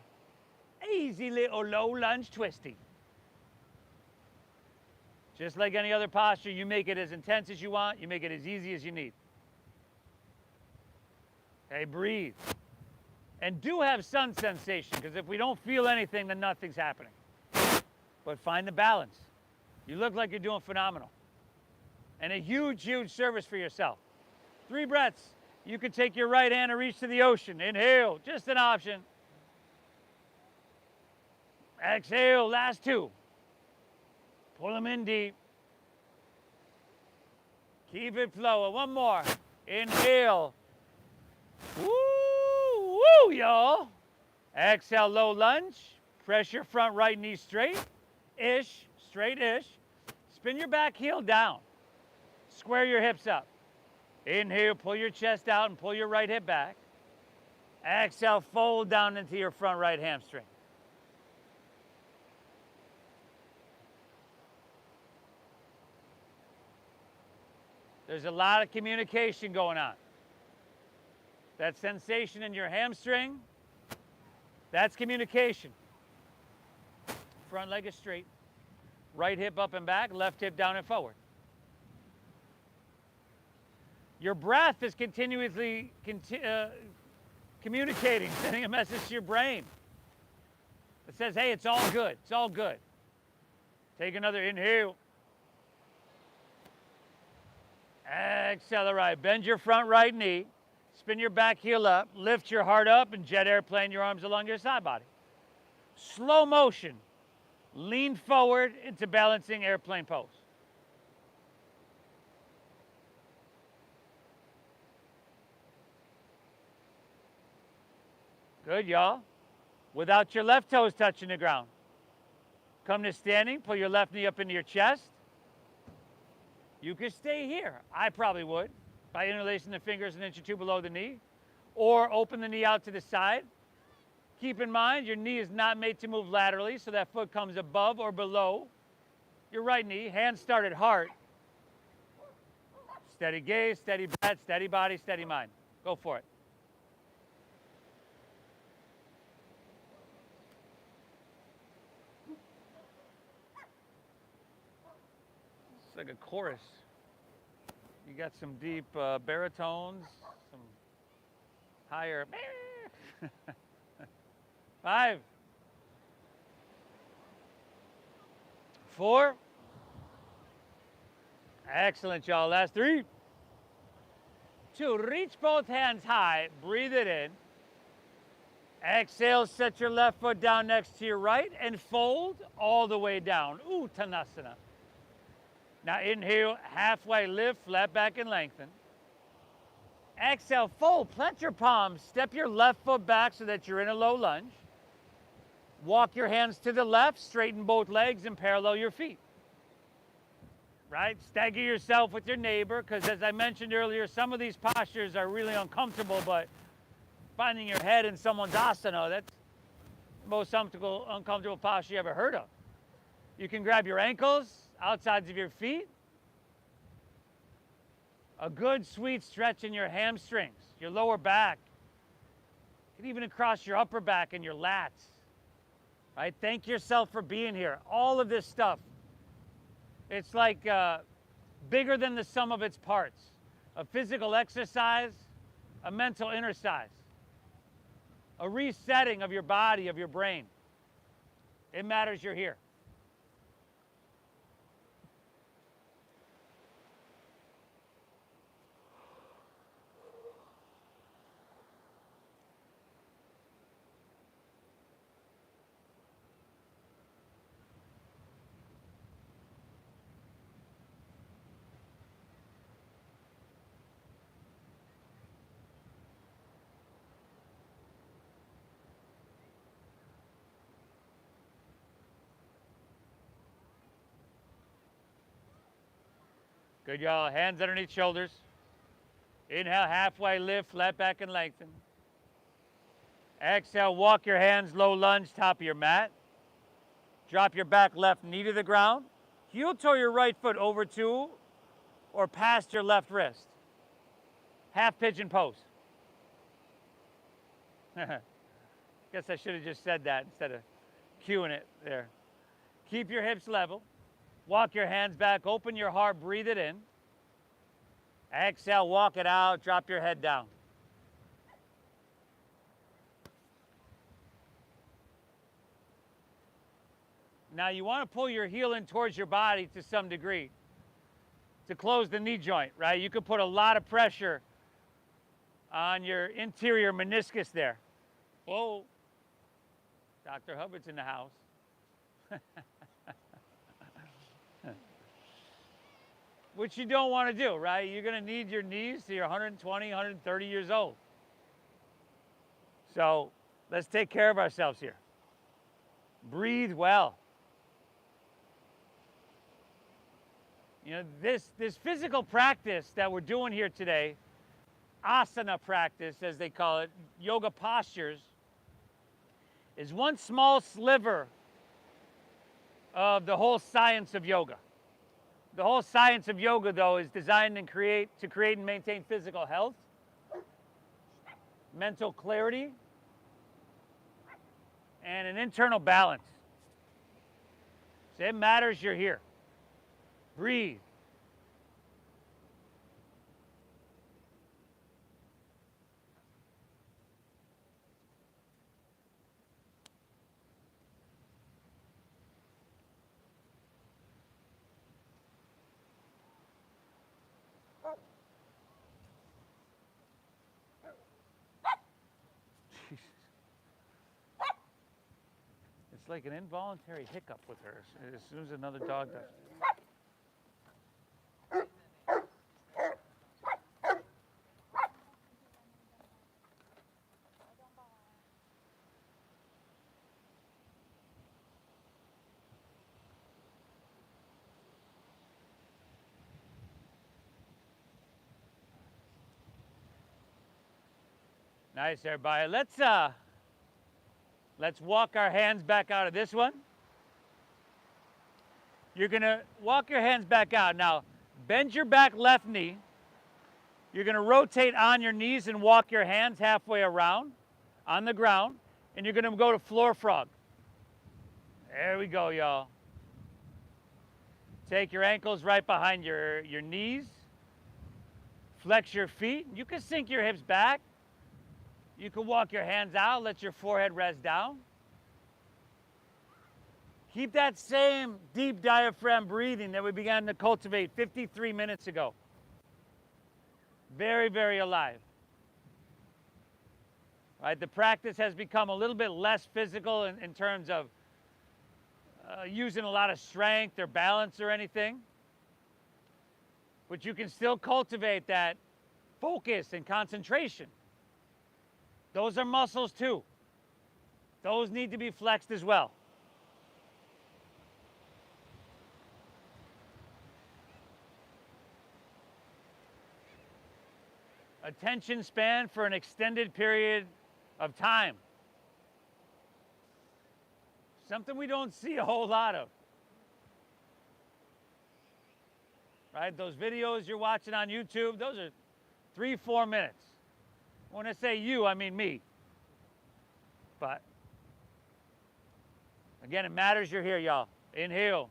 Easy little low lunge twisty. Just like any other posture, you make it as intense as you want, you make it as easy as you need. Okay, breathe. And do have sun sensation, because if we don't feel anything, then nothing's happening. But find the balance. You look like you're doing phenomenal. And a huge, huge service for yourself. 3 breaths. You can take your right hand and reach to the ocean. Inhale, just an option. Exhale, last 2. Pull them in deep. Keep it flowing. One more. Inhale. Woo, woo, y'all. Exhale, low lunge. Press your front right knee straight-ish, straight-ish. Spin your back heel down. Square your hips up. Inhale, pull your chest out and pull your right hip back. Exhale, fold down into your front right hamstring. There's a lot of communication going on. That sensation in your hamstring, that's communication. Front leg is straight. Right hip up and back, left hip down and forward. Your breath is continuously communicating, sending a message to your brain that says, hey, it's all good, it's all good. Take another inhale. Exhale, all right. Bend your front right knee. Spin your back heel up. Lift your heart up and jet airplane your arms along your side body. Slow motion. Lean forward into balancing airplane pose. Good, y'all. Without your left toes touching the ground. Come to standing. Pull your left knee up into your chest. You could stay here. I probably would, by interlacing the fingers an inch or 2 below the knee, or open the knee out to the side. Keep in mind, your knee is not made to move laterally, so that foot comes above or below your right knee. Hands start at heart. Steady gaze, steady breath, steady body, steady mind. Go for it. It's like a chorus. You got some deep baritones, some higher. 5, 4. Excellent, y'all. Last 3, 2. Reach both hands high. Breathe it in. Exhale, set your left foot down next to your right and fold all the way down. Uttanasana. Now inhale, halfway lift, flat back and lengthen. Exhale, fold, plant your palms, step your left foot back so that you're in a low lunge. Walk your hands to the left, straighten both legs and parallel your feet. Right? Stagger yourself with your neighbor, because as I mentioned earlier, some of these postures are really uncomfortable, but finding your head in someone's asana, that's the most uncomfortable posture you ever heard of. You can grab your ankles, outsides of your feet. A good sweet stretch in your hamstrings, your lower back, and even across your upper back and your lats. Right? Thank yourself for being here. All of this stuff, it's like bigger than the sum of its parts. A physical exercise, a mental exercise, a resetting of your body, of your brain. It matters you're here. Good, y'all. Hands underneath shoulders. Inhale, halfway lift, flat back and lengthen. Exhale, walk your hands, low lunge, top of your mat. Drop your back left knee to the ground. Heel toe your right foot over to or past your left wrist. Half pigeon pose. Guess I should have just said that instead of cueing it there. Keep your hips level. Walk your hands back, open your heart, breathe it in. Exhale, walk it out, drop your head down. Now you want to pull your heel in towards your body to some degree to close the knee joint, right? You could put a lot of pressure on your interior meniscus there. Whoa, Dr. Hubbard's in the house. Which you don't want to do, right? You're going to need your knees till you're 120, 130 years old. So let's take care of ourselves here. Breathe well. You know, this physical practice that we're doing here today, asana practice, as they call it, yoga postures, is one small sliver of the whole science of yoga. The whole science of yoga, though, is designed to create and maintain physical health, mental clarity, and an internal balance. So it matters you're here. Breathe. It's like an involuntary hiccup with her as soon as another dog does. Nice, everybody. Let's walk our hands back out of this one. You're gonna walk your hands back out. Now, bend your back left knee. You're gonna rotate on your knees and walk your hands halfway around on the ground, and you're gonna go to floor frog. There we go, y'all. Take your ankles right behind your knees. Flex your feet. You can sink your hips back. You can walk your hands out, let your forehead rest down. Keep that same deep diaphragm breathing that we began to cultivate 53 minutes ago. Very, very alive. Right, the practice has become a little bit less physical in terms of using a lot of strength or balance or anything. But you can still cultivate that focus and concentration. Those are muscles too. Those need to be flexed as well. Attention span for an extended period of time. Something we don't see a whole lot of. Right? Those videos you're watching on YouTube, those are 3-4 minutes. When I say you, I mean me. But again, it matters you're here, y'all. Inhale.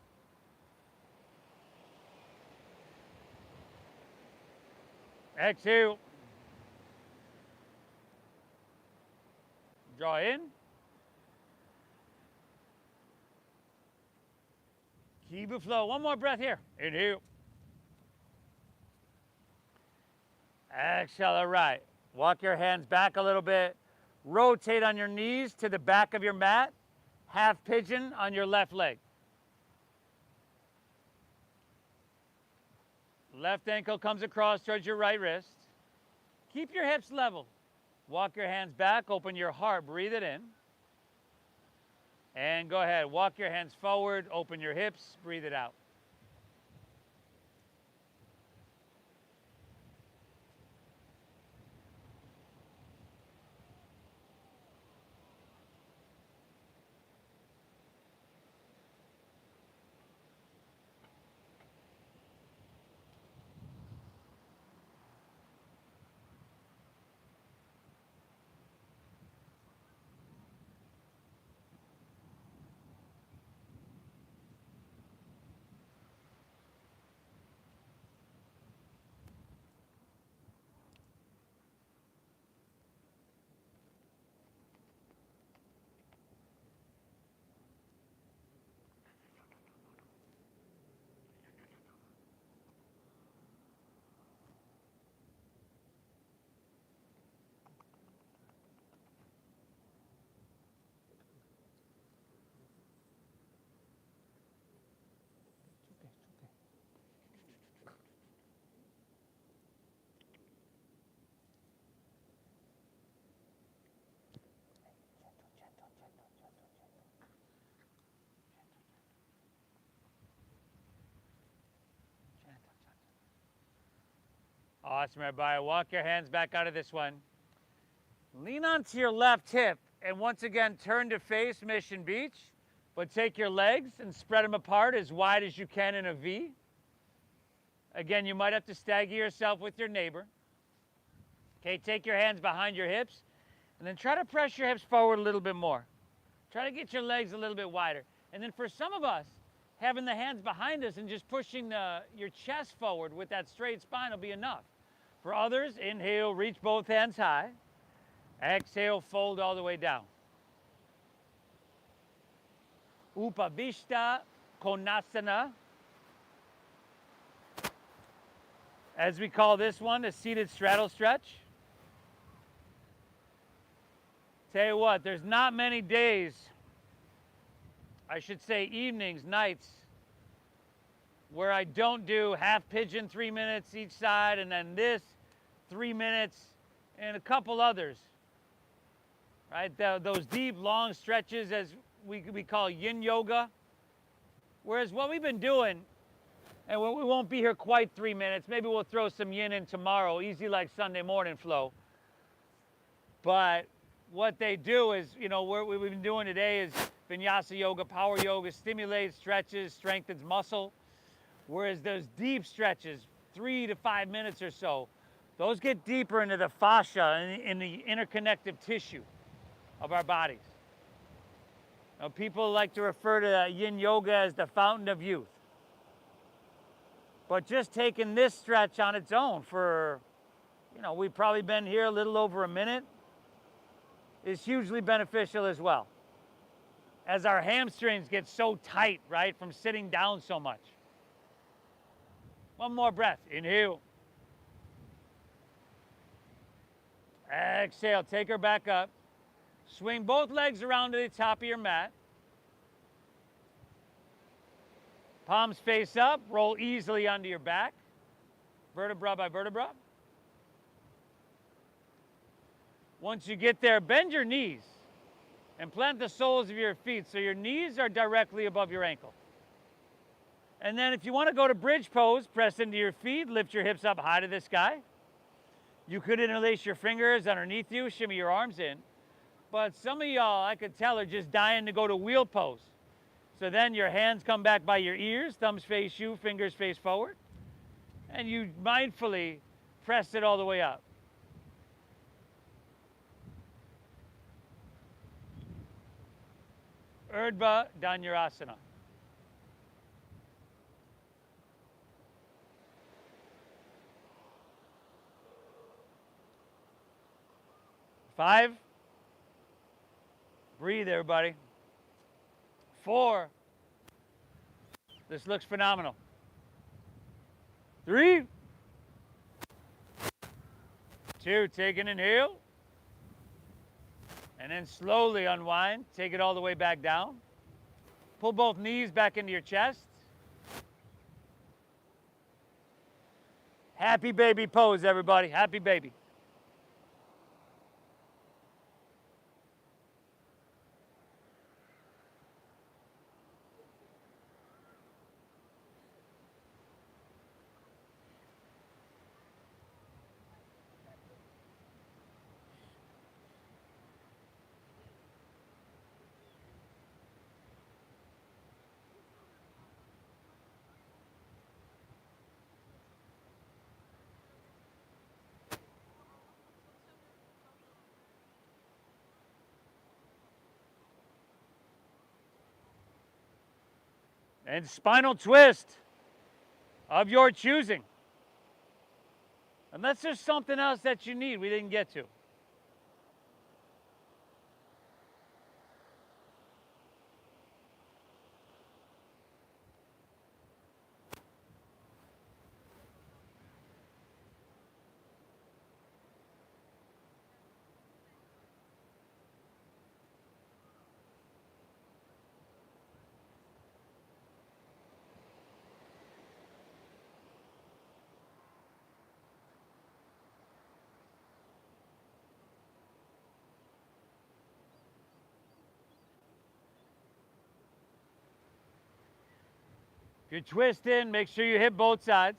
Exhale. Draw in. Keep it flow. One more breath here. Inhale. Exhale, all right. Walk your hands back a little bit. Rotate on your knees to the back of your mat. Half pigeon on your left leg. Left ankle comes across towards your right wrist. Keep your hips level. Walk your hands back. Open your heart. Breathe it in. And go ahead. Walk your hands forward. Open your hips. Breathe it out. Awesome, everybody. Walk your hands back out of this one. Lean onto your left hip, and once again, turn to face Mission Beach, but take your legs and spread them apart as wide as you can in a V. Again, you might have to stagger yourself with your neighbor. Okay, take your hands behind your hips, and then try to press your hips forward a little bit more. Try to get your legs a little bit wider. And then for some of us, having the hands behind us and just pushing your chest forward with that straight spine will be enough. For others, inhale, reach both hands high. Exhale, fold all the way down. Upavishta Konasana. As we call this one, a seated straddle stretch. Tell you what, there's not many days, I should say evenings, nights, where I don't do half pigeon 3 minutes each side, and then this 3 minutes, and a couple others. Right? Those deep, long stretches, as we call yin yoga. Whereas what we've been doing, and we won't be here quite 3 minutes, maybe we'll throw some yin in tomorrow, easy like Sunday morning flow. But what they do is, what we've been doing today is vinyasa yoga, power yoga, stimulates, stretches, strengthens muscle. Whereas those deep stretches, 3 to 5 minutes or so, those get deeper into the fascia, in the interconnective tissue of our bodies. Now, people like to refer to yin yoga as the fountain of youth. But just taking this stretch on its own for, we've probably been here a little over a minute, is hugely beneficial as well. As our hamstrings get so tight, right, from sitting down so much. One more breath. Inhale. Exhale. Take her back up. Swing both legs around to the top of your mat. Palms face up. Roll easily onto your back. Vertebra by vertebra. Once you get there, bend your knees and plant the soles of your feet so your knees are directly above your ankle. And then if you want to go to bridge pose, press into your feet, lift your hips up high to the sky. You could interlace your fingers underneath you, shimmy your arms in. But some of y'all, I could tell, are just dying to go to wheel pose. So then your hands come back by your ears, thumbs face you, fingers face forward. And you mindfully press it all the way up. Urdhva Dhanurasana. Five. Breathe, everybody. 4. This looks phenomenal. 3. 2. Take an inhale. And then slowly unwind. Take it all the way back down. Pull both knees back into your chest. Happy baby pose, everybody. Happy baby. And spinal twist of your choosing. Unless there's something else that you need we didn't get to. If you're twisting, make sure you hit both sides.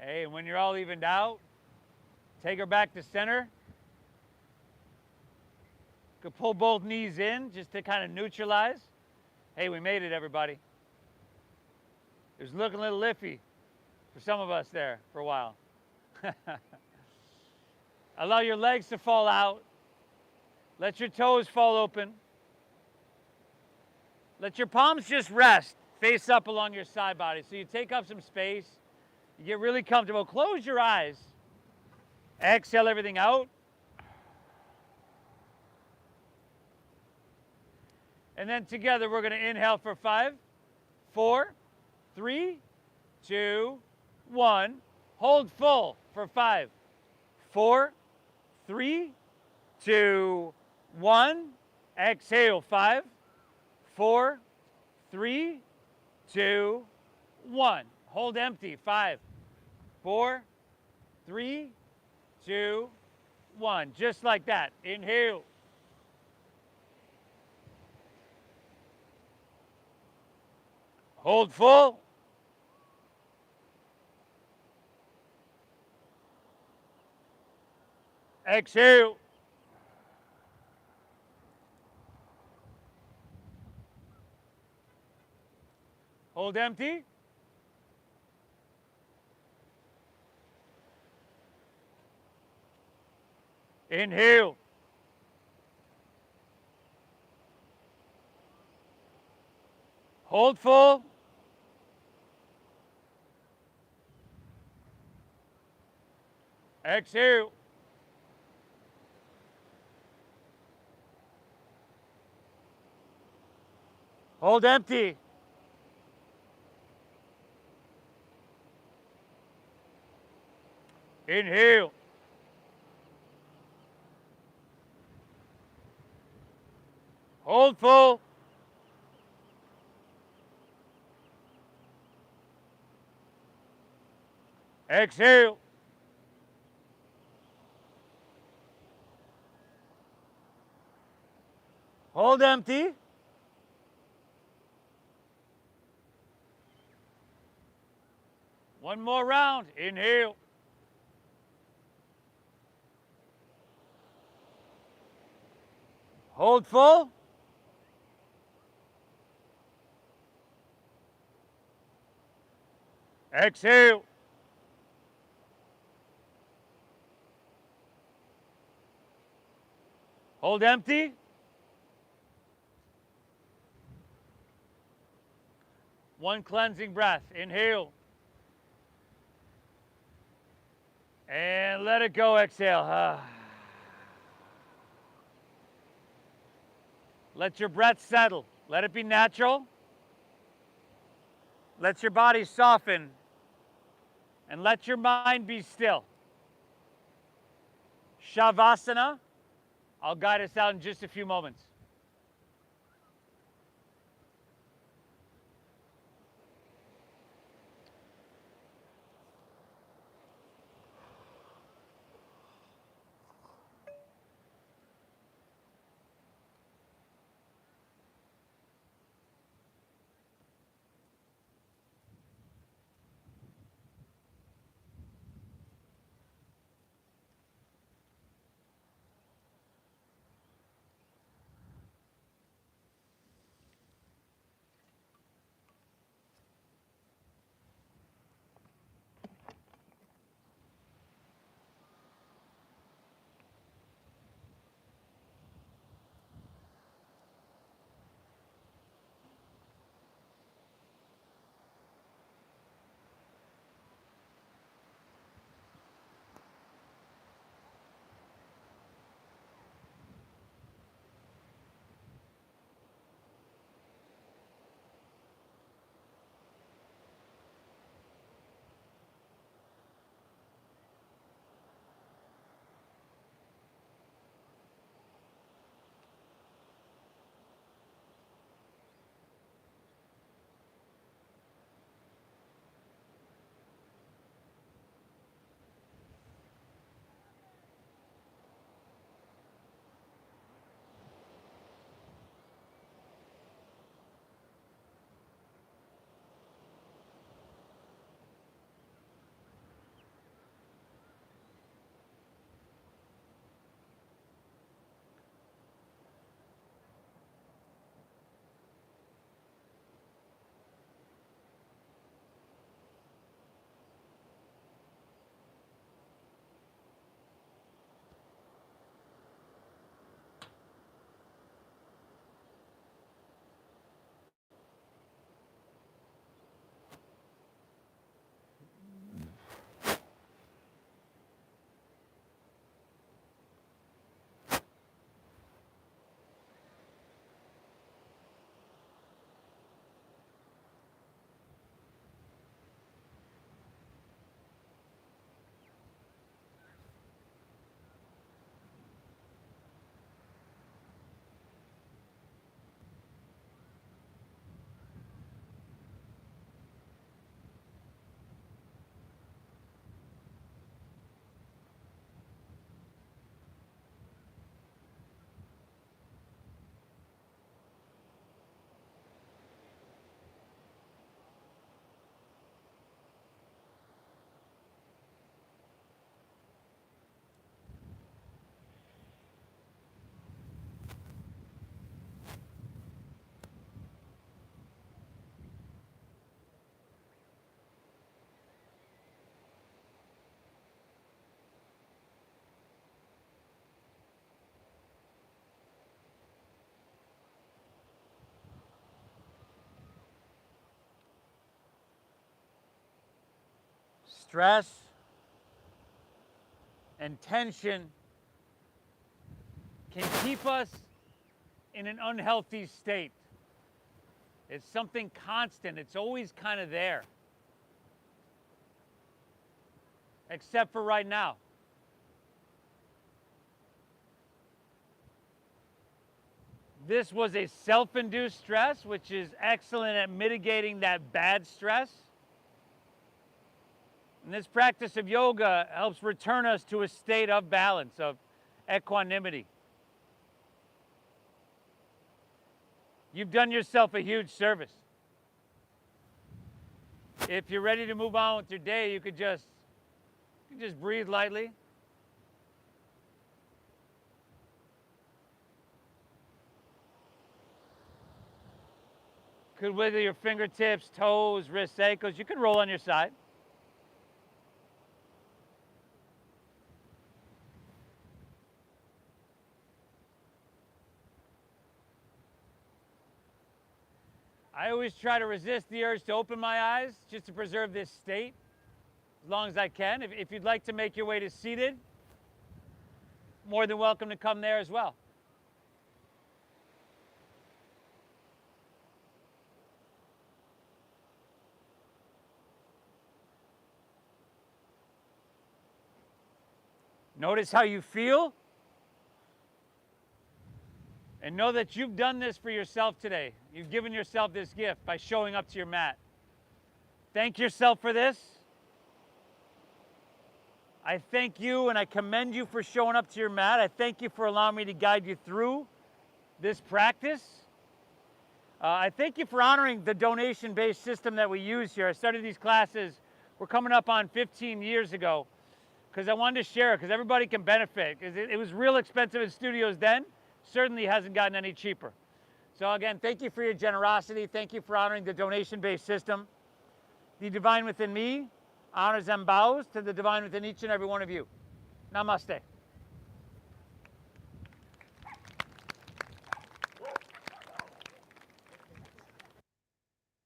Hey, and when you're all evened out, take her back to center. You could pull both knees in just to kind of neutralize. Hey, we made it, everybody. It was looking a little iffy for some of us there for a while. Allow your legs to fall out. Let your toes fall open. Let your palms just rest, face up along your side body. So you take up some space. You get really comfortable. Close your eyes. Exhale everything out. And then together we're going to inhale for 5, 4, 3, 2, 1. Hold full for 5, 4, 3, 2, 1. Exhale 5, 4, 3, 2, 1. Hold empty. 5, 4, 3, 2, 1. Just like that. Inhale. Hold full. Exhale. Hold empty. Inhale. Hold full. Exhale. Hold empty. Inhale. Hold full. Exhale. Hold empty. One more round. Inhale. Hold full. Exhale. Hold empty. One cleansing breath. Inhale. And let it go. Exhale. Let your breath settle. Let it be natural. Let your body soften. And let your mind be still. Shavasana. I'll guide us out in just a few moments. stress and tension can keep us in an unhealthy state. It's something constant. It's always kind of there. Except for right now. This was a self-induced stress, which is excellent at mitigating that bad stress. And this practice of yoga helps return us to a state of balance, of equanimity. You've done yourself a huge service. If you're ready to move on with your day, you could just breathe lightly. Could wiggle your fingertips, toes, wrists, ankles. You could roll on your side. I always try to resist the urge to open my eyes just to preserve this state as long as I can. If you'd like to make your way to seated, more than welcome to come there as well. Notice how you feel. And know that you've done this for yourself today. You've given yourself this gift by showing up to your mat. Thank yourself for this. I thank you and I commend you for showing up to your mat. I thank you for allowing me to guide you through this practice. I thank you for honoring the donation-based system that we use here. I started these classes, we're coming up on 15 years ago, because I wanted to share it, because everybody can benefit. Because it was real expensive in studios then. Certainly hasn't gotten any cheaper. So again, thank you for your generosity. Thank you for honoring the donation-based system. The divine within me honors and bows to the divine within each and every one of you. Namaste.